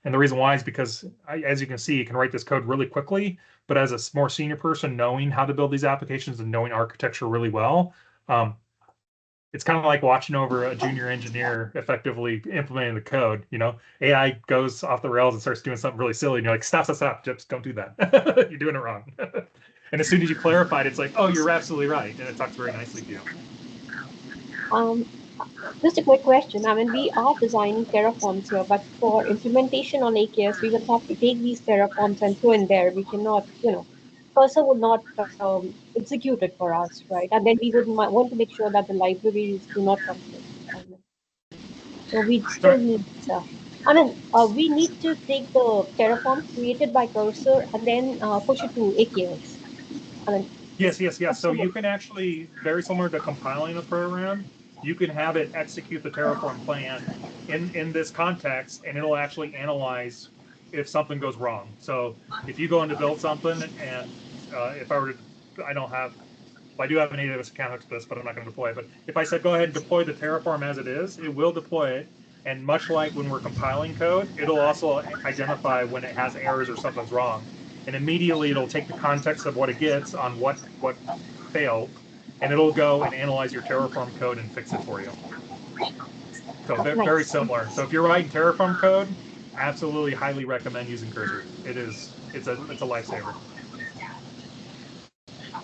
the reason why is because, as you can see, you can write this code really quickly, but as a more senior person, knowing how to build these applications and knowing architecture really well, it's kind of like watching over a junior engineer effectively implementing the code. You know, AI goes off the rails and starts doing something really silly, and you're like, stop, just don't do that. You're doing it wrong. And as soon as you clarify it, it's like, oh, you're absolutely right, and it talks very nicely to you. Um, just a quick question. I mean, we are designing terraforms here, but for implementation on AKS, we will have to take these terraforms and throw in there. We cannot, cursor would not execute it for us, right? And then we would want to make sure that the libraries do not conflict. I mean, so we still Sorry. need, we need to take the terraforms created by cursor and then push it to AKS. I mean, Yes. So cursor you can actually, very similar to compiling a program, you can have it execute the Terraform plan in this context, and it'll actually analyze if something goes wrong. So if you go in to build something, and if I were to, I don't have, well, I do have an AWS account hooked to this, but I'm not going to deploy it. But if I said go ahead and deploy the Terraform as it is, it will deploy it. And much like when we're compiling code, it'll also identify when it has errors or something's wrong, and immediately it'll take the context of what it gets on what failed, and it'll go and analyze your Terraform code and fix it for you. So very nice. similar. So if you're writing Terraform code, absolutely highly recommend using Cursor. It's a lifesaver.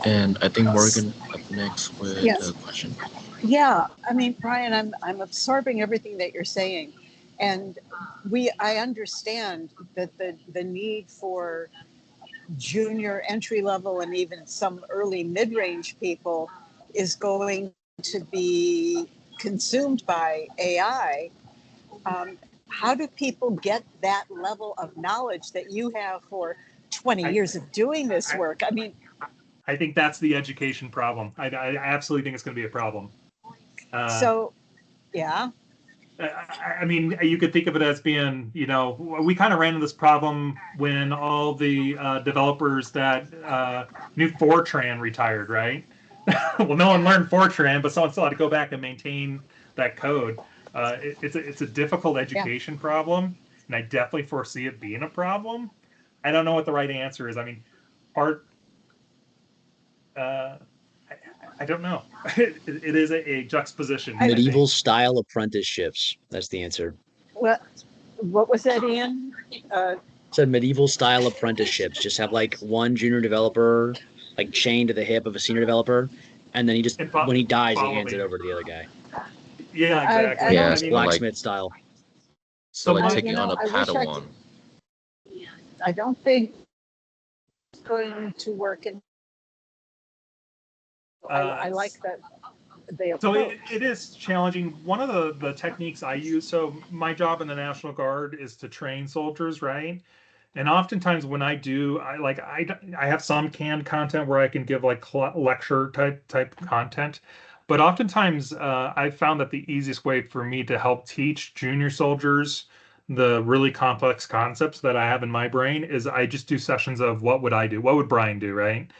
And I think Morgan up next with Yes. a question. Yeah, I mean, Brian, I'm absorbing everything that you're saying, and I understand that the need for junior entry level and even some early mid-range people is going to be consumed by AI. How do people get that level of knowledge that you have for 20 years of doing this work? I mean, I think that's the education problem. I absolutely think it's going to be a problem. so yeah. I mean, you could think of it as being, we kind of ran into this problem when all the developers that knew Fortran retired, right? Well, no one learned Fortran, but someone still had to go back and maintain that code. It's a difficult education problem, and I definitely foresee it being a problem. I don't know what the right answer is. I mean, part uh, I don't know. It is a juxtaposition. Medieval style apprenticeships. That's the answer. What was that, Ian? Said medieval style apprenticeships. Just have like one junior developer like chained to the hip of a senior developer, and then he just when he dies he hands it over to the other guy. Yeah, exactly. I don't- Yeah, I mean, Blacksmith style. so like my- taking on a I wish I Padawan. I don't think it's going to work. I like that the So approach. it is challenging. One of the techniques I use, so my job in the National Guard is to train soldiers, right? And oftentimes when I do, I have some canned content where I can give like lecture type content, but oftentimes I've found that the easiest way for me to help teach junior soldiers the really complex concepts that I have in my brain is I just do sessions of what would I do? What would Brian do, right?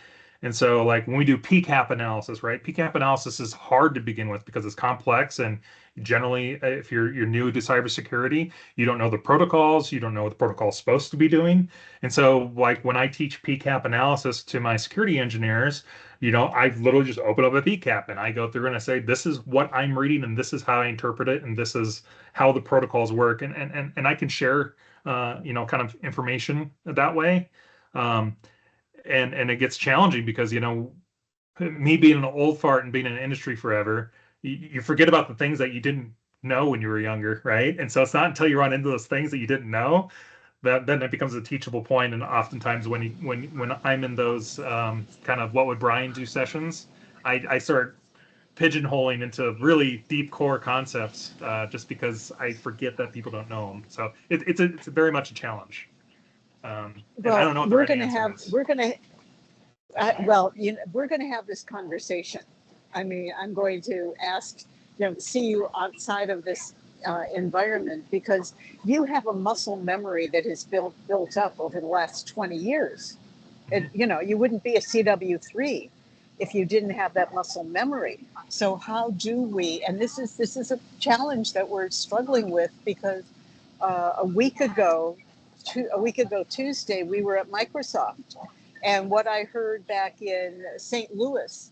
And so, like when we do PCAP analysis, right? PCAP analysis is hard to begin with because it's complex, and generally, if you're new to cybersecurity, you don't know the protocols, you don't know what the protocol is supposed to be doing. And so, like when I teach PCAP analysis to my security engineers, I literally just open up a PCAP and I go through and I say, this is what I'm reading, and this is how I interpret it, and this is how the protocols work, and I can share, kind of information that way. Um, and it gets challenging because me being an old fart and being in the industry forever, you forget about the things that you didn't know when you were younger, right? And so it's not until you run into those things that you didn't know that then it becomes a teachable point. And oftentimes when I'm in those kind of what would Brian do sessions, I start pigeonholing into really deep core concepts just because I forget that people don't know them. So it's very much a challenge. And I don't know what the right answer is. We're going to have this conversation. I mean, I'm going to ask, see you outside of this environment, because you have a muscle memory that has built up over the last 20 years. You wouldn't be a CW3 if you didn't have that muscle memory. So how do we? And this is a challenge that we're struggling with, because a week ago Tuesday, we were at Microsoft, and what I heard back in St. Louis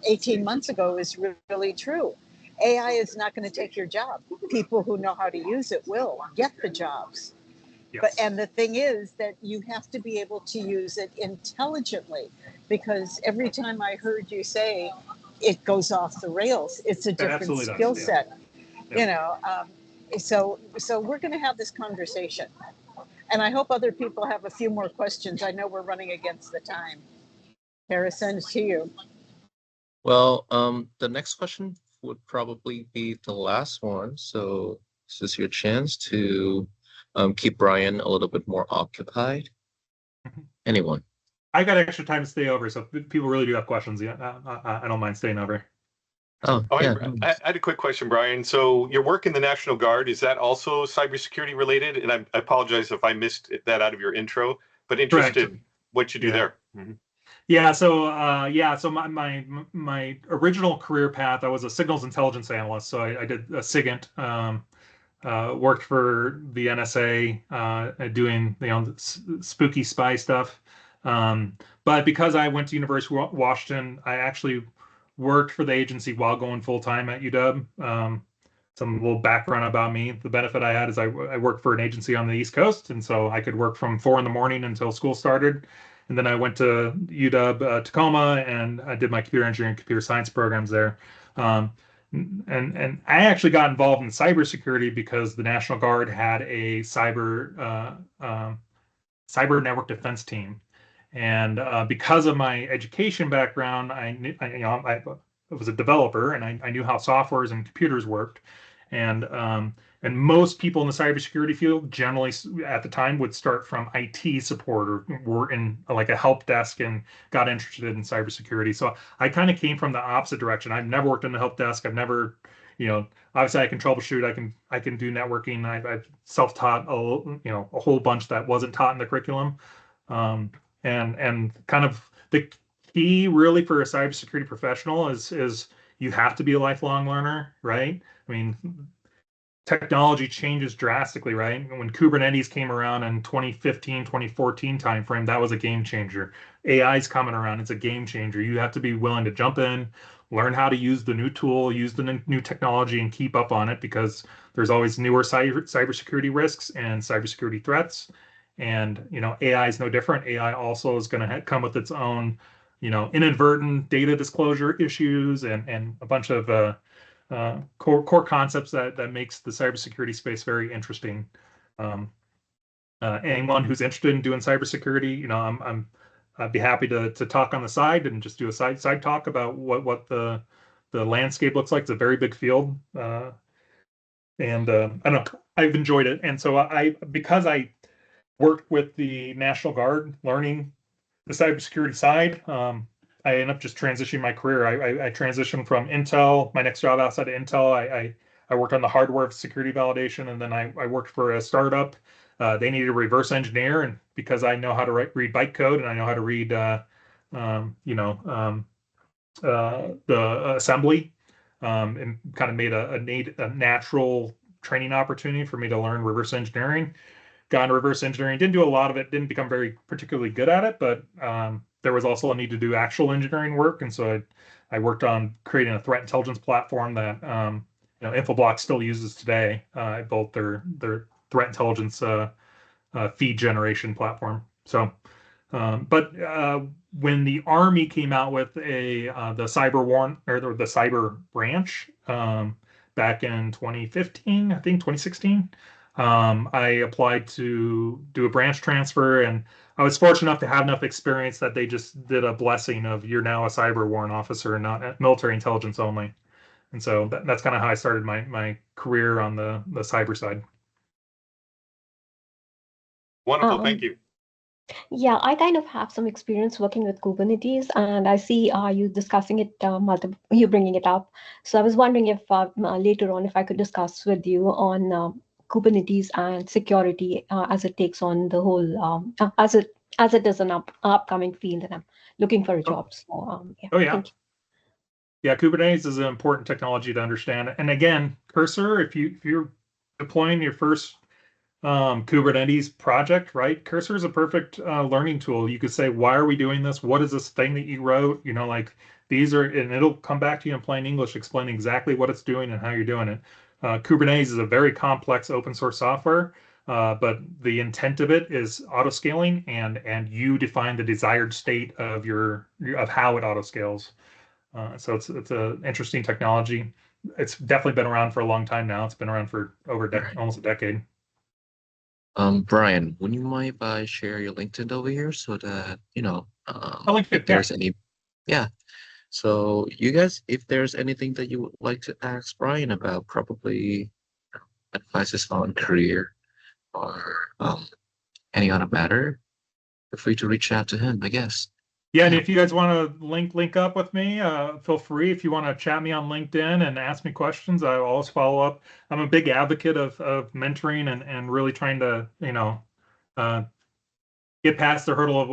18 months ago is really true. AI is not going to take your job. People who know how to use it will get the jobs. Yes. And the thing is that you have to be able to use it intelligently, because every time I heard you say it goes off the rails. It's a It different absolutely does, skill yeah. set, Yeah. you know. So we're going to have this conversation, and I hope other people have a few more questions. I know we're running against the time. Harrison, it's to you. Well, the next question would probably be the last one. So this is your chance to keep Brian a little bit more occupied. Mhm. Anyone? I got extra time to stay over, so if people really do have questions, yeah, I don't mind staying over. Oh, Oh, yeah. I had a quick question, Brian. So your work in the National Guard, is that also cybersecurity related? And I apologize if I missed that out of your intro, but interested Correct. what you do Yeah. there. Mhm. Yeah, so my original career path, I was a signals intelligence analyst. So I did a SIGINT, worked for the NSA, doing spooky spy stuff. But because I went to University of Washington, I actually worked for the agency while going full time at UW. Some little background about me. The benefit I had is I worked for an agency on the East Coast, and so I could work from 4 a.m. until school started. And then I went to UW Tacoma, and I did my computer engineering, computer science programs there. Um, and I actually got involved in cybersecurity because the National Guard had a cyber network defense team, and because of my education background, I was a developer, and I knew how softwares and computers worked, and and most people in the cybersecurity field generally at the time would start from IT support or were in like a help desk and got interested in cybersecurity. So I kind of came from the opposite direction. I've never worked in a help desk. I've never, obviously I can troubleshoot. I can do networking. I've self-taught a whole bunch that wasn't taught in the curriculum. And kind of the key really for a cybersecurity professional is you have to be a lifelong learner, right? I mean, technology changes drastically, right? When Kubernetes came around in 2015, 2014 timeframe, that was a game changer. AI's coming around, it's a game changer. You have to be willing to jump in, learn how to use the new tool, use the new technology, and keep up on it because there's always newer cybersecurity risks and cybersecurity threats. And AI is no different. AI also is going to come with its own, inadvertent data disclosure issues and a bunch of core concepts that makes the cybersecurity space very interesting. Anyone who's interested in doing cybersecurity, I'd be happy to talk on the side and just do a side talk about what the landscape looks like. It's a very big field, and I don't know, I've enjoyed it. And so because I worked with the National Guard, learning the cybersecurity side. I ended up just transitioning my career. I transitioned from Intel. My next job outside of Intel, I worked on the hardware security validation, and then I worked for a startup. They needed a reverse engineer, and because I know how to read bytecode and I know how to read, the assembly, and kind of made a natural training opportunity for me to learn reverse engineering. Got into reverse engineering, didn't do a lot of it, didn't become very particularly good at it, but there was also a need to do actual engineering work. And so I worked on creating a threat intelligence platform that Infoblox still uses today. I built their threat intelligence feed generation platform. So, but when the Army came out with the cyber warrant or the cyber branch back in 2015, I think 2016. I applied to do a branch transfer, and I was fortunate enough to have enough experience that they just did a blessing of you're now a cyber warrant officer, not military intelligence only. And so that's kind of how I started my career on the cyber side. Wonderful, thank you. Yeah, I kind of have some experience working with Kubernetes, and I see you discussing it, you bringing it up. So I was wondering if later on, if I could discuss with you on Kubernetes and security as it takes on the whole, as it is an upcoming field, and I'm looking for a job. So yeah, Oh yeah. thank you. Yeah, Kubernetes is an important technology to understand. And again, Cursor, if you're deploying your first Kubernetes project, right? Cursor is a perfect learning tool. You could say, why are we doing this? What is this thing that you wrote? Like these are, and it'll come back to you in plain English, explaining exactly what it's doing and how you're doing it. Kubernetes is a very complex open source software, but the intent of it is auto scaling, and you define the desired state of how it auto scales. So it's a interesting technology. It's definitely been around for a long time now. It's been around for over almost a decade. Brian, would you mind if I share your LinkedIn over here so that, I like if it. there's any, yeah. So you guys, if there's anything that you would like to ask Brian about, probably advices on career or any other matter, feel free to reach out to him, I guess. Yeah, and if you guys want to link up with me, feel free. If you want to chat me on LinkedIn and ask me questions, I always follow up. I'm a big advocate of mentoring and really trying to, uh, get past the hurdle of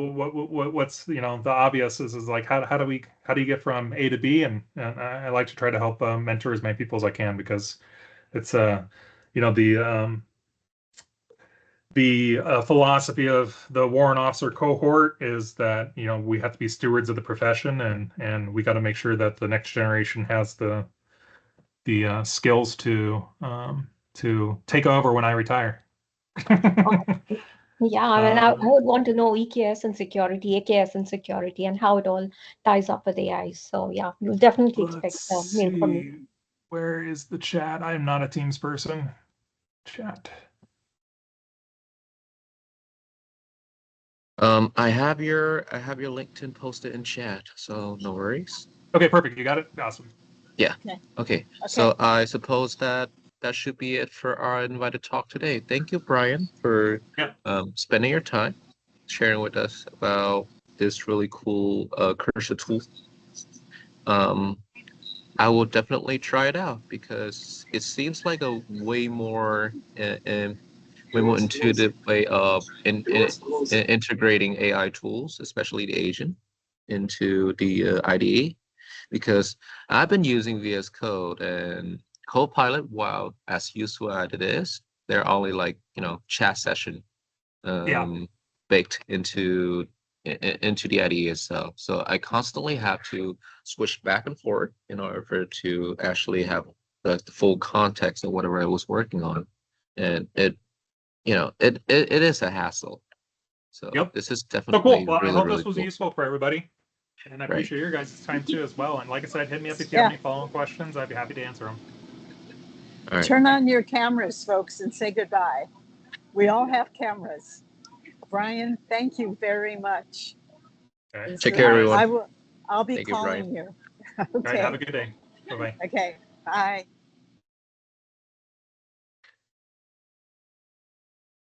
what's, the obvious is like how do you get from A to B? And I like to try to help mentor as many people as I can, because it's the philosophy of the warrant officer cohort is that we have to be stewards of the profession, and we got to make sure that the next generation has the skills to take over when I retire. Yeah, I mean, I would want to know EKS and security, AKS and security, and how it all ties up with AI. So yeah, you'll definitely expect Let's mail from me. see. Where is the chat? I am not a Teams person. Chat. I have your LinkedIn posted in chat, so no worries. Okay, perfect. You got it? Awesome. Yeah. Okay. Okay. So I suppose that should be it for our invited talk today. Thank you, Brian, for spending your time sharing with us about this really cool cursor tool. I will definitely try it out because it seems like a way more intuitive way of integrating AI tools, especially the agent, into the IDE. Because I've been using VS Code and Copilot, while as useful as it is, they're only like, chat session baked into the IDE itself. So I constantly have to switch back and forth in order for it to actually have the full context of whatever I was working on. And it is a hassle. So this is So definitely cool. Well, I really, hope really this was cool. useful for everybody. And I Right. appreciate your guys' time too as well. And like I said, hit me up if you have any follow-up questions. I'd be happy to answer them. All right. Turn on your cameras, folks, and say goodbye. We all have cameras. Brian, thank you very much. Okay. Take care, everyone. I'll be Thank you, Brian. calling you. All right, have a Okay. good day. Bye-bye. Okay. Bye.